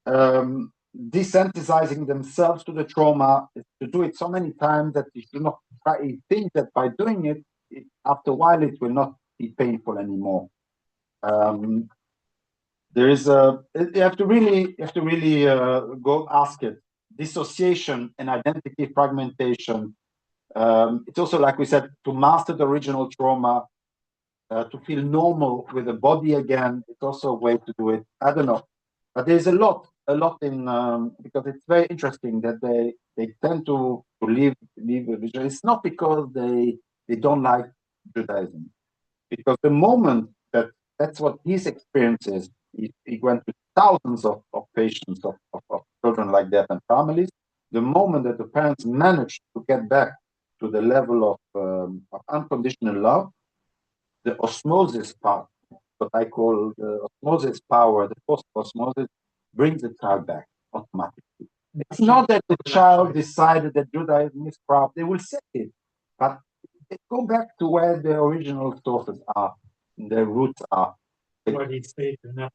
[SPEAKER 2] desensitizing themselves to the trauma. It's to do it so many times that you should not think that by doing it, after a while, it will not be painful anymore. There is you have to really go ask it. Dissociation and identity fragmentation. It's also, like we said, to master the original trauma. To feel normal with the body again, it's also a way to do it. I don't know, but there's a lot in because it's very interesting that they tend to leave religion. It's not because they don't like Judaism, because the moment that that's what his experience is. He went to thousands of patients of children like that and families. The moment that the parents manage to get back to the level of unconditional love, the osmosis part, what I call the osmosis power, the post osmosis, brings the child back automatically. It's not that the child decided that Judaism is corrupt, they will say it, but they go back to where the original sources are, the roots are.
[SPEAKER 3] What he said, enough.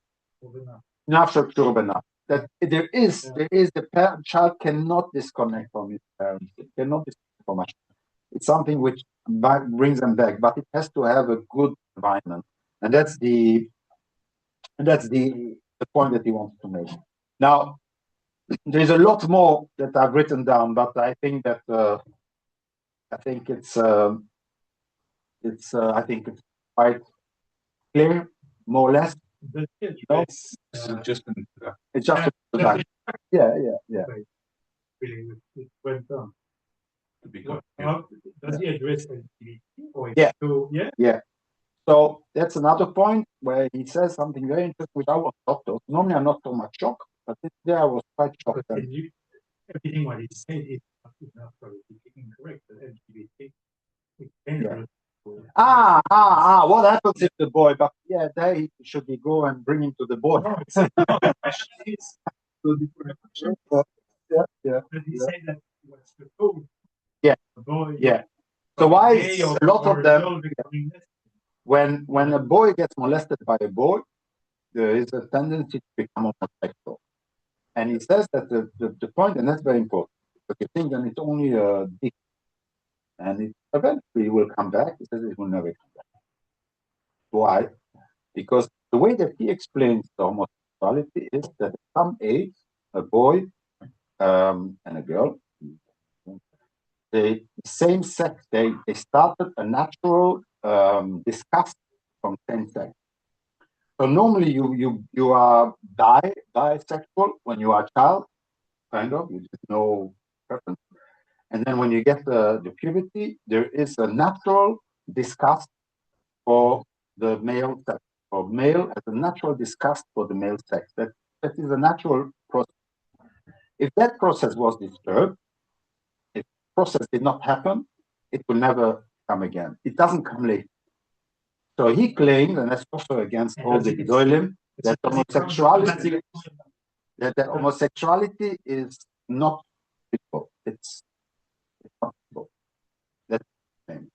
[SPEAKER 2] That there is the child cannot disconnect from his parents. It cannot disconnect from us. It's something which brings them back, but it has to have a good environment, and that's the point that he wants to make. Now, there's a lot more that I've written down, but I think that it's quite clear, more or less.
[SPEAKER 3] It's
[SPEAKER 1] just
[SPEAKER 2] It's just yeah.
[SPEAKER 3] It went on.
[SPEAKER 1] to be
[SPEAKER 3] Does he address LGBT?
[SPEAKER 2] Yeah. So that's another point where he says something very interesting, which I was shocked of. Normally, I'm not so much shocked, but this day I was quite shocked.
[SPEAKER 3] Everything what he said is not incorrect. LGBT is dangerous.
[SPEAKER 2] What happens if the boy? But yeah, there he should be go and bring him to the boy. Yeah.
[SPEAKER 3] But he said that was the code.
[SPEAKER 2] Yeah.
[SPEAKER 3] The boy.
[SPEAKER 2] Yeah. So why is a lot of them? When a boy gets molested by a boy, there is a tendency to become homosexual. And he says that the point, and that's very important, because you think that it's only a dick, and it eventually will come back. He says it will never come back. Why? Because the way that he explains the homosexuality is that at some age, a boy and a girl, the same sex, they started a natural disgust from same sex. So normally you are bisexual when you are a child, kind of, you just know preference. And then when you get the puberty, there is a natural disgust for the male sex, or male as a natural disgust for the male sex. That is a natural process. If that process was disturbed, if the process did not happen, it will never come again. It doesn't come later. So he claims, and that's also against all the Gedolim, that homosexuality is not people. It's not people. That's the thing.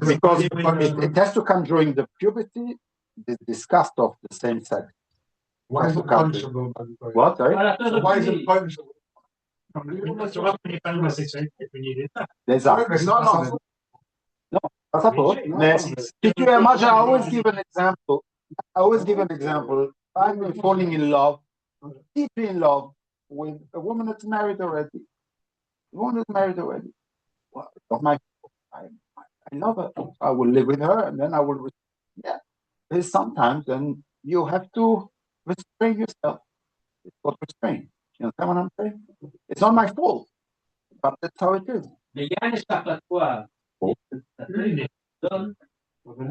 [SPEAKER 2] Because it has to come during the puberty, the disgust of the same sex.
[SPEAKER 5] Why is it punishable?
[SPEAKER 2] What? Sorry?
[SPEAKER 5] So why is it punishable?
[SPEAKER 2] No, I always give an example. I'm falling in love, deeply in love, with a woman that's married already. Well, not my fault. I love her. I will live with her, and then I will. There's sometimes, then you have to restrain yourself. It's called restraint. You understand what I'm saying? It's not my fault, but that's how it is.
[SPEAKER 6] Mais il y a un échappatoire. Ça donne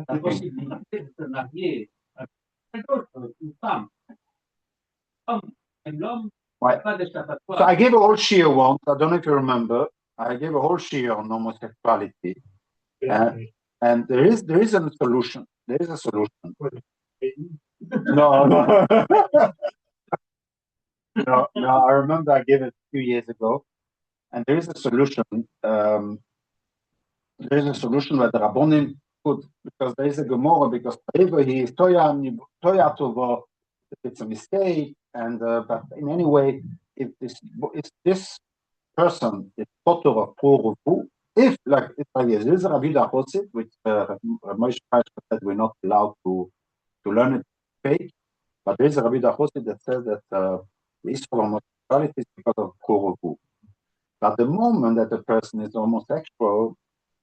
[SPEAKER 6] la possibilité de se marier avec un autre, une femme. L'homme, pas d'échappatoire.
[SPEAKER 2] So I gave a whole shiur once. I don't know if you remember. I gave a whole shiur on homosexuality, and there is a solution. There is a solution. No. No. I remember I gave it a few years ago, and there is a solution. There is a solution where the Rabbonim put, because there is a Gemara, because whatever he is Toya Tovo, if it's a mistake, and but in any way, if this person is Potter of Puruvu, if like this is a Rabbi Chosid, which Moshe said we're not allowed to learn it fake, but there is a Rabbi Chosid that says that the Israel homosexuality is because of Puruvu. But the moment that the person is homosexual,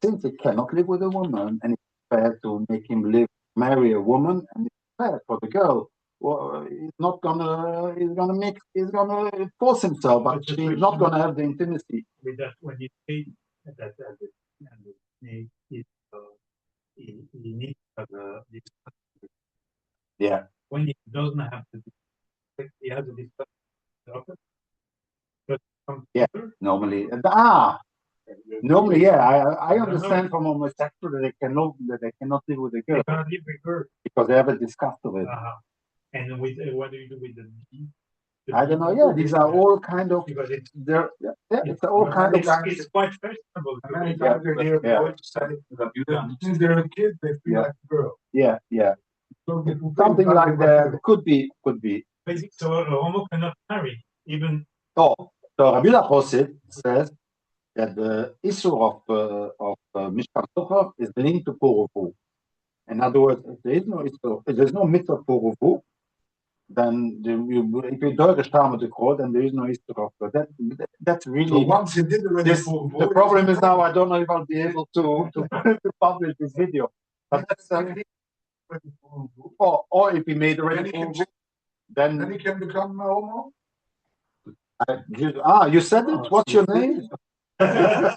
[SPEAKER 2] since he cannot live with a woman, and it's fair to make him marry a woman, and it's fair for the girl. Well, he's gonna force himself, but he's not gonna have the intimacy.
[SPEAKER 3] With that, when you say that, he needs to have this doesn't have to be. He has to discuss the doctor. But
[SPEAKER 2] Yeah, normally. Normally, yeah. I understand from homosexual that they cannot live with a girl.
[SPEAKER 3] They cannot live with her
[SPEAKER 2] because they have a disgust of it.
[SPEAKER 3] And with what do you do with the bee?
[SPEAKER 2] I don't know. Yeah, these are all kind of.
[SPEAKER 3] Because it's
[SPEAKER 2] it's all kind of.
[SPEAKER 3] It's quite fashionable.
[SPEAKER 5] Many times they hear boys say, since they're a kid, they feel like a girl.
[SPEAKER 2] Yeah.
[SPEAKER 5] So
[SPEAKER 2] something like that could be.
[SPEAKER 3] Basically, so a homo cannot marry even.
[SPEAKER 2] So Rabbi Shimon says that the issue of Mishkan Socher is linked to Puruvu. In other words, if there is no issue, if there is no mitzvah Puruvu, then if you do the shtar with the code, then there is no issue of that's really.
[SPEAKER 5] So once you did already
[SPEAKER 2] Puruvu, the problem is now I don't know if I'll be able to publish this video. But that's or if he made already Puruvu, then
[SPEAKER 5] he can become a homo.
[SPEAKER 2] You said it. What's your name?
[SPEAKER 8] No,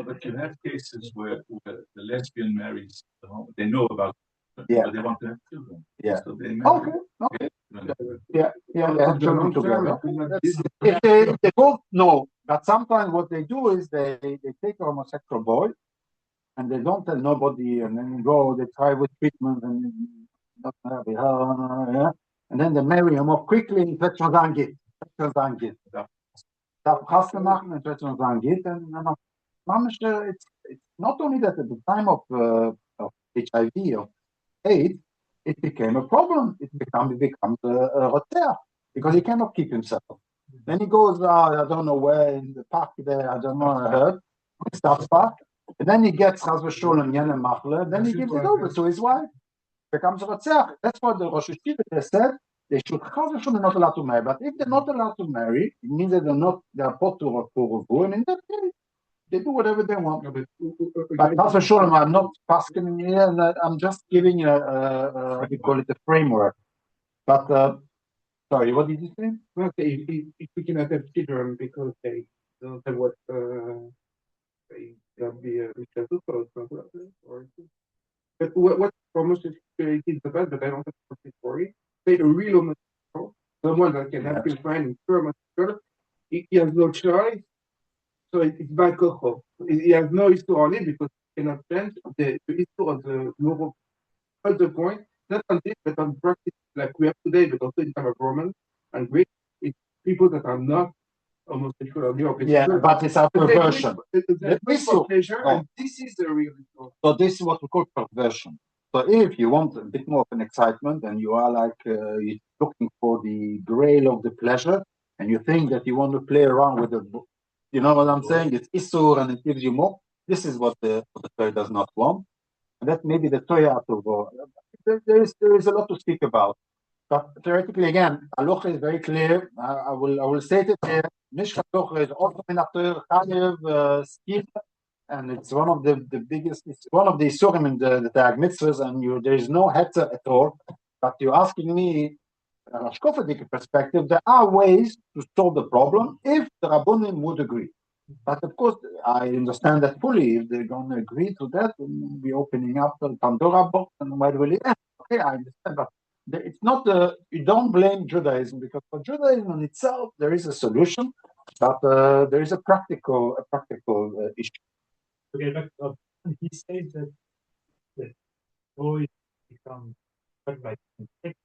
[SPEAKER 8] but you have cases where the lesbian marries the homo. They know about it, but they want to have children.
[SPEAKER 2] Yeah.
[SPEAKER 8] So they marry.
[SPEAKER 2] Okay. Yeah. They have children together. If they both know, but sometimes what they do is they take a homosexual boy and they don't tell nobody, and then they try with treatment and not marry her, and then they marry him off quickly in Petronzangit. It's not only that at the time of HIV or AIDS, it became a problem. It becomes a hotel because he cannot keep himself. Then he goes, I don't know where in the park there, I don't know, I heard, starts park, and then he gets Chas v'Sholem Yenem Machle, then he gives it over to his wife. Becomes a hotel. That's what the Rosh Hashanah said. They should not allowed to marry, but if they're not allowed to marry, it means that they are potur or puruvu, and in that case, they do whatever they want. But for sure, I'm not asking here, and I'm just giving what you call it, a framework. But sorry, what did you say?
[SPEAKER 4] Okay, if we cannot have children because they don't have what they can be a or but what homosexuality is about, but I don't have to for it. Say a real homosexual, someone that can have his mind and pure homosexual, he has no choice, so it's bad kocho. He has no issue on it because he cannot change the issue of the moral. At the point, not on this, but on practice like we have today, but also in time of Roman and Greek, it's people that are not homosexual.
[SPEAKER 2] But it's a perversion.
[SPEAKER 4] And this is the real issue.
[SPEAKER 2] So this is what we call perversion. So if you want a bit more of an excitement and you are like you're looking for the grail of the pleasure and you think that you want to play around with it, you know what I'm saying? It's Isur and it gives you more. This is what the Torah does not want. And that may be the Torah to go. There is a lot to speak about. But theoretically, again, Halacha is very clear. I will state it here. Mishkan Torah is also in Torah, Chayev, Skif, and it's one of the biggest. It's one of the Isurim in the Tag Mitzvahs, and there is no heter at all. But you're asking me, from a Shkofadik perspective, there are ways to solve the problem if the Rabbonim would agree. But of course, I understand that fully. If they're going to agree to that, we'll be opening up the Pandora box, and why do we? Okay, I understand, but. It's not you don't blame Judaism because for Judaism in itself there is a solution, but there is a practical issue.
[SPEAKER 3] Okay, but he says that boys become hurt by sex,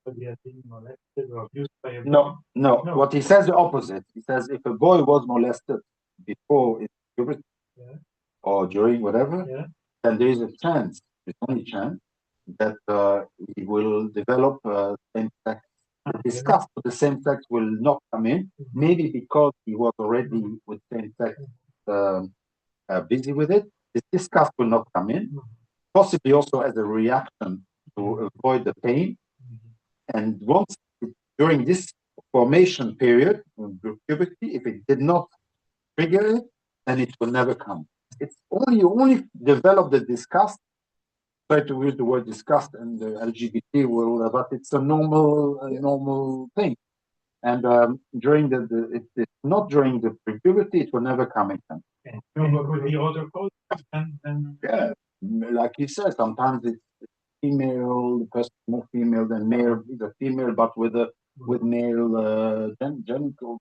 [SPEAKER 3] but they are being molested or abused by a boy.
[SPEAKER 2] No. What he says the opposite. He says if a boy was molested before his puberty or during whatever, then there is a chance, the only chance, that he will develop same sex. The disgust for the same sex will not come in, maybe because he was already with same sex busy with it. This disgust will not come in, possibly also as a reaction to avoid the pain. And once during this formation period, puberty, if it did not trigger it, then it will never come. It's you only develop the disgust. Try to use the word disgust in the LGBT world, but it's a normal thing. And during it's not during the puberty, it will never come again.
[SPEAKER 3] And what would be other causes?
[SPEAKER 2] Yeah, like you said, sometimes it's female, the person more female than male, either female but with male genital.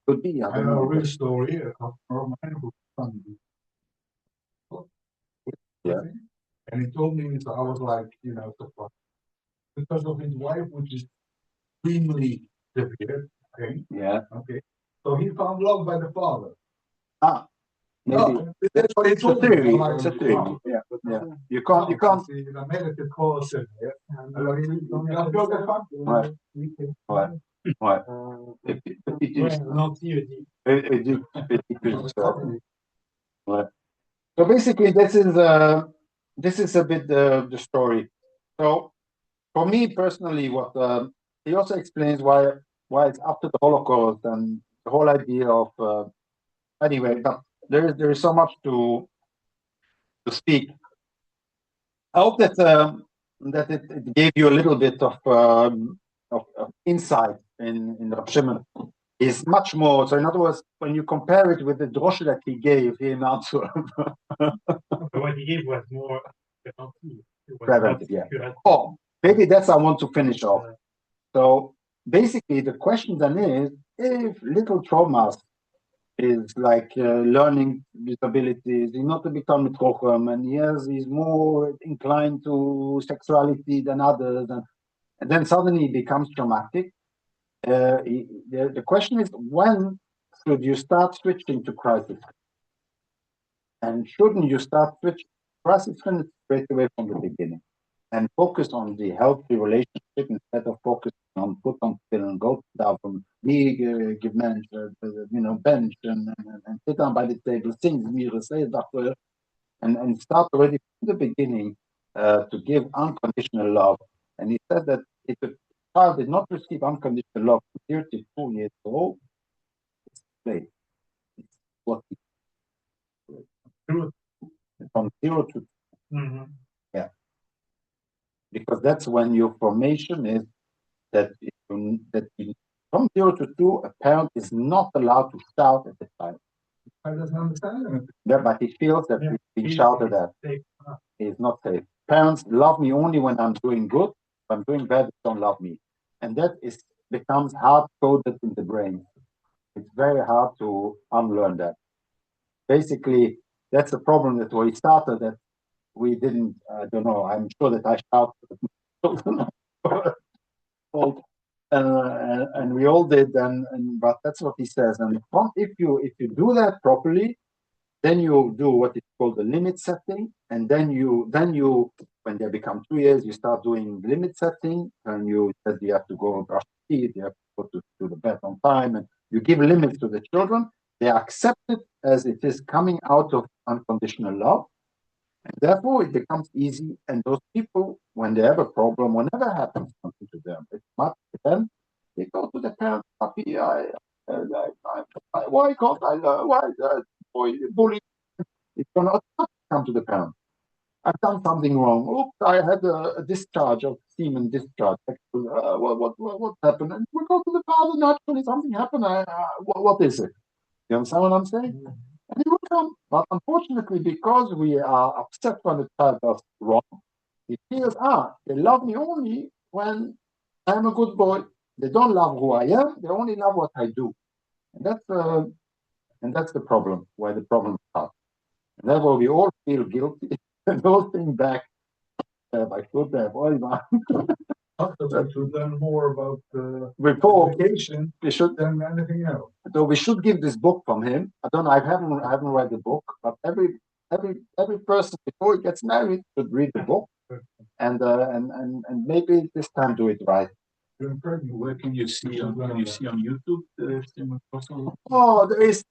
[SPEAKER 2] Could be.
[SPEAKER 5] I know a real story of a man who
[SPEAKER 2] Yeah.
[SPEAKER 5] And he told me, so I was like, surprised. Because of his wife, which is extremely severe. Okay.
[SPEAKER 2] Yeah.
[SPEAKER 5] Okay. So he found love by the father.
[SPEAKER 2] Maybe.
[SPEAKER 5] No, that's what he
[SPEAKER 2] It's a
[SPEAKER 5] told me.
[SPEAKER 2] theory.
[SPEAKER 5] I'm like,
[SPEAKER 2] It's a theory.
[SPEAKER 5] wow.
[SPEAKER 2] Yeah. You can't.
[SPEAKER 5] See, in America, call us in there.
[SPEAKER 2] Ouais. Ouais. So basically, this is a bit the story. So for me personally, what he also explains why it's after the Holocaust and the whole idea of anyway. But there is so much to speak. I hope that it gave you a little bit of insight in Rabbi Shimon. Is much more. So in other words, when you compare it with the drosha that he gave in answer,
[SPEAKER 3] what he gave was more
[SPEAKER 2] preventive. Yeah. Oh, maybe that's I want to finish off. So basically, the question then is, if little traumas is like learning disabilities, he's not to become a trochem, and yes, he's more inclined to sexuality than others, and then suddenly he becomes traumatic. The question is, when should you start switching to crisis? And shouldn't you start switching to crisis straight away from the beginning and focus on the healthy relationship instead of focusing on put on pill and go down from give men, bench and sit down by the table, sing Mira, say that, and start already from the beginning to give unconditional love. And he said that if a child did not receive unconditional love from 0 to 2 years old, it's play. It's what he from 0 to 2. Yeah. Because that's when your formation is that from 0 to 2, a parent is not allowed to shout at the time.
[SPEAKER 5] I doesn't understand him.
[SPEAKER 2] Yeah, but he feels that he's being shouted at. He's not safe. Parents love me only when I'm doing good. If I'm doing bad, they don't love me. And that becomes hard-coded in the brain. It's very hard to unlearn that. Basically, that's the problem that we started that we didn't, I don't know, I'm sure that I shouted and we all did, but that's what he says. And if you do that properly, then you do what is called the limit setting, and then you when they become 2 years, you start doing limit setting, and you have to go brush teeth, you have to go to the bed on time, and you give limits to the children. They accept it as it is coming out of unconditional love, and therefore it becomes easy. And those people, when they have a problem, whenever happens something to them, it's much then they go to the parents. Happy, why can't I learn? Why boy bully? It's going to come to the parent. I've done something wrong. Oops, I had a discharge of semen discharge. What happened? And we go to the father. Naturally, something happened. What is it? You understand what I'm saying? And he will come. But unfortunately, because we are upset when the child does wrong, he feels, they love me only when I'm a good boy. They don't love who I am. They only love what I do. And that's the problem, where the problem starts. And that's where we all feel guilty and all think back. I should have.
[SPEAKER 5] We should learn more about
[SPEAKER 2] education.
[SPEAKER 5] We should than anything else.
[SPEAKER 2] So we should give this book from him. I don't know. I haven't read the book, but every person before he gets married should read the book, and maybe this time do it right.
[SPEAKER 8] Where can you see on YouTube Shimon Russell?
[SPEAKER 2] Oh, there is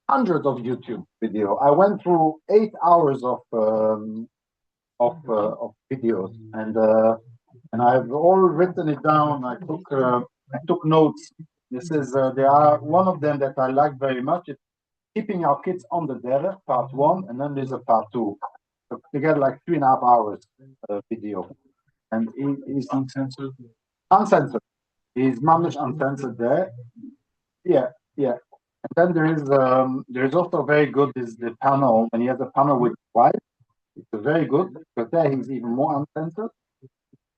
[SPEAKER 2] hundreds of YouTube video. I went through 8 hours of videos, and I've all written it down. I took notes. This is there are one of them that I like very much. It's keeping our kids on the derech, part 1, and then there's a part 2. So together like 3.5 hours video, and he's
[SPEAKER 8] uncensored.
[SPEAKER 2] Uncensored. He's mamish uncensored there. Yeah. And then there is also very good is the panel, and he has a panel with his wife, It's very good, because there he's even more uncensored,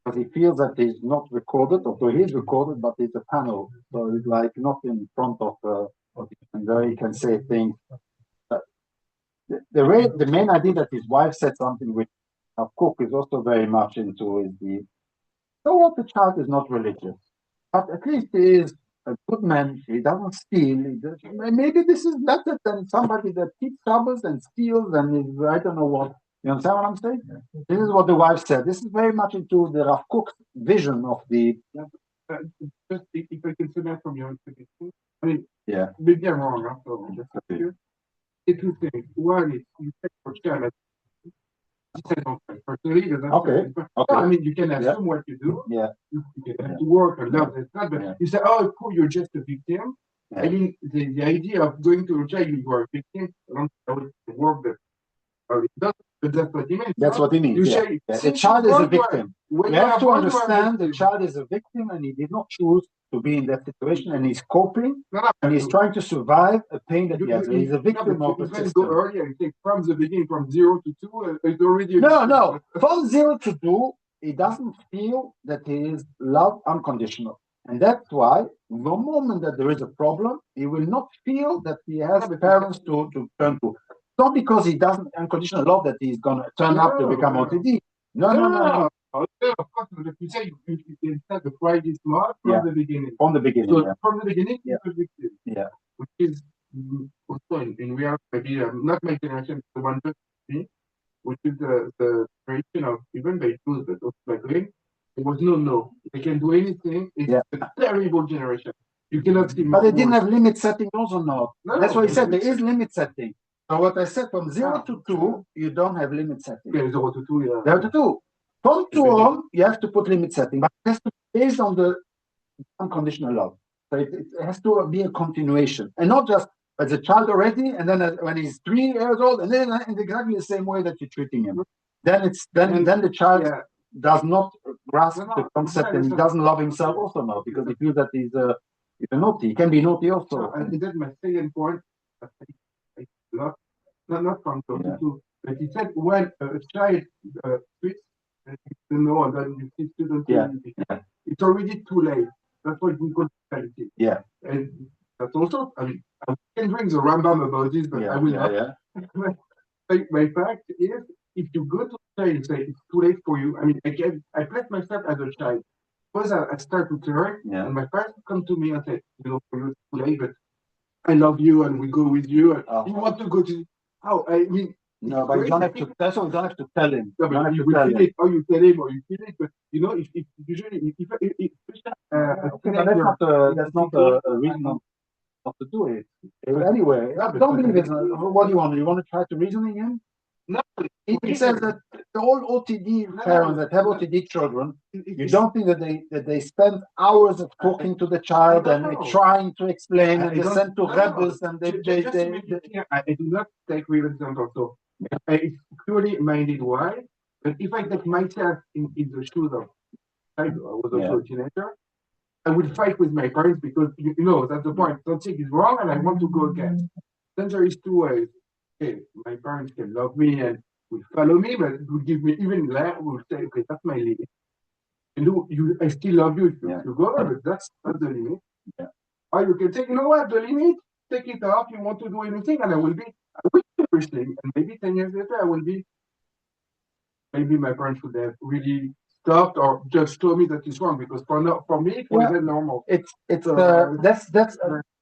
[SPEAKER 2] because he feels that he's not recorded, although he's recorded, but it's a panel, so it's like not in front of, and there he can say things. The main idea that his wife said something which Cook is also very much into is so what, the child is not religious, but at least he is a good man, he doesn't steal, maybe this is better than somebody that keeps troubles and steals and is, I don't know what. You understand what I'm saying? Yeah. This is what the wife said. This is very much into the Rav Kook's vision of the.
[SPEAKER 4] Just if I can say that from your interpretation, I mean, maybe I'm wrong. So just two things. One is you take for child. Personally, okay. I mean, you can assume what you do. Yeah. You can have to work and love this, but you say, "Oh, cool, you're just a victim." Yeah. I mean, the idea of going to a child, you are a victim. I don't know the work that. But that's what he means. That's what he means. The child is a victim. You have to understand the child is a victim, and he did not choose to be in that situation, and he's coping, and he's trying to survive a pain that he has. He's a victim of the system. Go earlier and take from the beginning, from 0 to 2, it's already. No. From 0 to 2, he doesn't feel that he is loved unconditional. And that's why, the moment that there is a problem, he will not feel that he has parents to turn to. Not because he doesn't unconditional love that he's going to turn up to become OTD. No. Of course, but you say you said the pride is love from the beginning. From the beginning. So from the beginning, which is also in reality, maybe not my generation, the one which is the creation of even by Jews, but also by Green. There was no. They can do anything. It's a terrible generation. You cannot see. But they didn't have limit setting also. No. That's what he said. There is limit setting. So what I said, from 0 to 2, you don't have limit setting. 0 to 2, 0 to 2. From 2 on, you have to put limit setting, but it has to be based on the unconditional love. So it has to be a continuation, and not just as a child already, and then when he's 3 years old, and then in exactly the same way that you're treating him. Then the child does not grasp the concept, and he doesn't love himself also now, because he feels that he's a naughty. He can be naughty also. And that's my second point. Not from 22, but he said when a child quits, and then you see students, it's already too late. That's what we call fatality. Yeah, and that's also. I mean, I can drink the Rambam about this, but I will not. My fact is, if you go to a child and say it's too late for you, I mean, I place myself as a child. Because I start to turn, and my parents come to me and say, for you it's too late, but I love you, and we go with you. And you want to go to. How? I mean, no, but you don't have to. That's why you don't have to tell him. No, but you will feel it, or you tell him, or you feel it. But if usually, that's not a reason not to do it. Anyway, don't believe it. What do you want? You want to try to reasoning him? No, he says that the whole OTD parents that have OTD children, you don't think that they spend hours of talking to the child and trying to explain, and they send to rebels, and they I do not take real example. So it's purely minded why. But if I take myself in the shoes of I was also a teenager, I would fight with my parents because that's the point. Something is wrong, and I want to go again. Then there is 2 ways. Okay, my parents can love me and will follow me, but will give me even less. Will say, okay, that's my limit. I still love you if you go, but that's not the limit. Yeah. Or you can say, you know what, the limit, take it off. You want to do anything, and I will do everything. And maybe 10 years later, I will be. Maybe my parents would have really stopped or just told me that it's wrong, because for me it wasn't normal.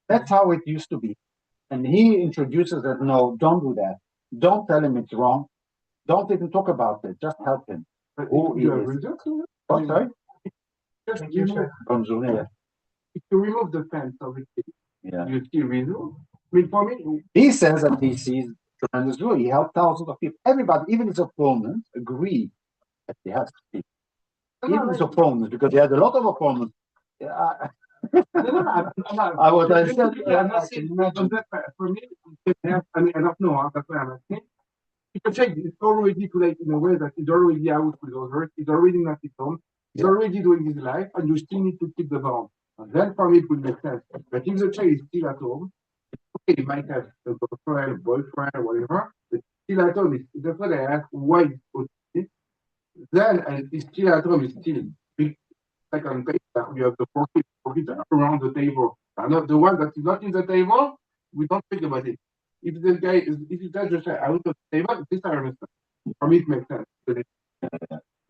[SPEAKER 4] That's how it used to be. And he introduces that, no, don't do that. Don't tell him it's wrong. Don't even talk about it. Just help him. Who he is. Oh, sorry? Just if you remove the fence of it, you see result. I mean, for me, he says that he sees tremendous joy. He helped thousands of people. Everybody, even his opponents, agree that he has to speak. Even his opponents, because he had a lot of opponents. What I said, I can imagine that for me, I don't know, that's why I'm asking. You can check, it's already too late in a way that it's already out with others, it's already not his own, he's already doing his life, and you still need to keep the bond. And then for me, it would make sense. But if the child is still at home, okay, he might have a girlfriend, a boyfriend, or whatever, but still atom is that's why I ask why it's then and still atom is still big second paper. You have the profit around the table. And not the one that is not in the table, we don't think about it. If the guy is if you just say out of the table, this I understand. For me it makes sense. But if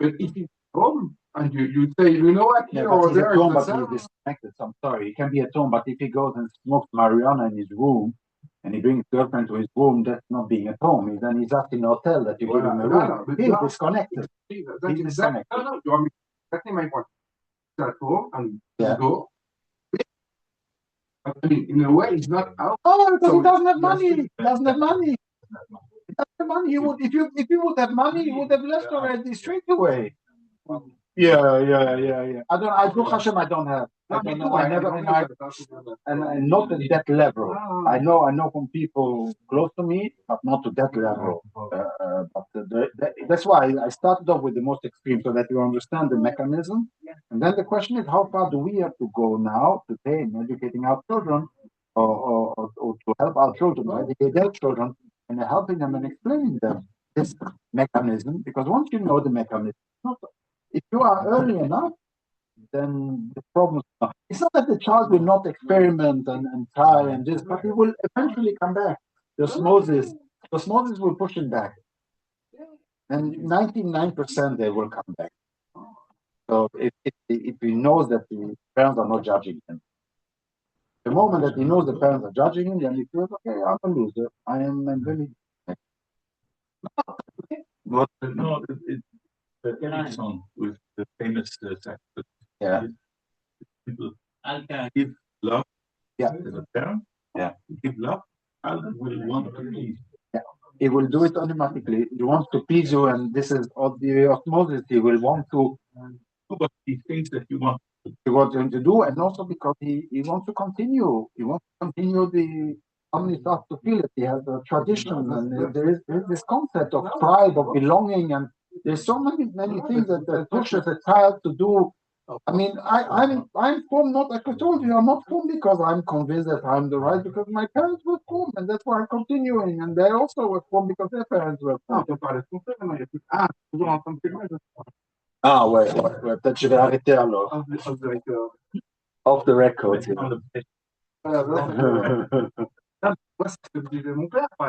[SPEAKER 4] it's home and you say, you know what, here or there,
[SPEAKER 2] home, but he's disconnected. So I'm sorry, he can be at home, but if he goes and smokes marijuana in his room and he brings girlfriend to his room, that's not being at home. Then he's at in a hotel that you give him a room. He's disconnected. He's disconnected.
[SPEAKER 4] That's my point. At home and go. I mean, in a way, it's not out.
[SPEAKER 2] Oh, because he doesn't have money. He doesn't have money. He doesn't have money. He would, if you would have money, he would have left already straight away. Yeah. I do Hashem. I don't have. I don't know. I never, and not at that level. I know from people close to me, but not to that level. That's why I started off with the most extreme, so that you understand the mechanism. And then the question is, how far do we have to go now today in educating our children, or to help our children, educate their children, and helping them and explaining them this mechanism? Because once you know the mechanism, if you are early enough, then the problem. It's not that the child will not experiment and try and this, but he will eventually come back. The osmosis will push him back, and 99% they will come back. So if he knows that the parents are not judging him, the moment that he knows the parents are judging him, then he feels, okay, I'm a loser. I'm really.
[SPEAKER 8] But no, Erickson with the famous people give love as a parent.
[SPEAKER 2] Yeah,
[SPEAKER 8] give love. Child will want to please.
[SPEAKER 2] Yeah, he will do it automatically. He wants to please you, and this is of the osmosis. He will want to
[SPEAKER 8] do what he thinks that you want.
[SPEAKER 2] He wants him to do, and also because he wants to continue. He wants to continue the family starts to feel it. He has a tradition, and there is this concept of pride, of belonging, and there's so many things that pushes a child to do. I mean, I'm from not, like I told you, I'm not from because I'm convinced that I'm the right, because my parents were from, and that's why I'm continuing, and they also were from because their parents were from. Ah ouais, peut-être je vais arrêter alors. Off the record.
[SPEAKER 4] Moi, c'est ce que me disait mon père.